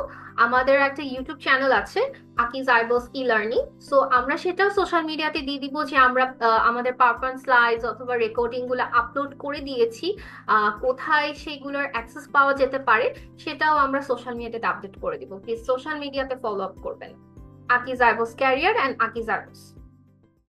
আমাদের একটা ইউটিউব চ্যানেল আছে Akij iBOS e learning, so আমরা সেটা সোশ্যাল মিডিয়াতে দিয়ে দিব যে আমরা আমাদের পাওয়ারপয়েন্ট স্লাইডস অথবা রেকর্ডিং গুলো আপলোড করে দিয়েছি। কোথায় সেগুলোর অ্যাক্সেস পাওয়া যেতে পারে সেটাও আমরা সোশ্যাল মিডিয়াতে আপডেট করে দিব। প্লিজ সোশ্যাল মিডিয়াতে ফলো আপ করবেন আকিজ আইবস ক্যারিয়ার এন্ড আকিজ আইবস।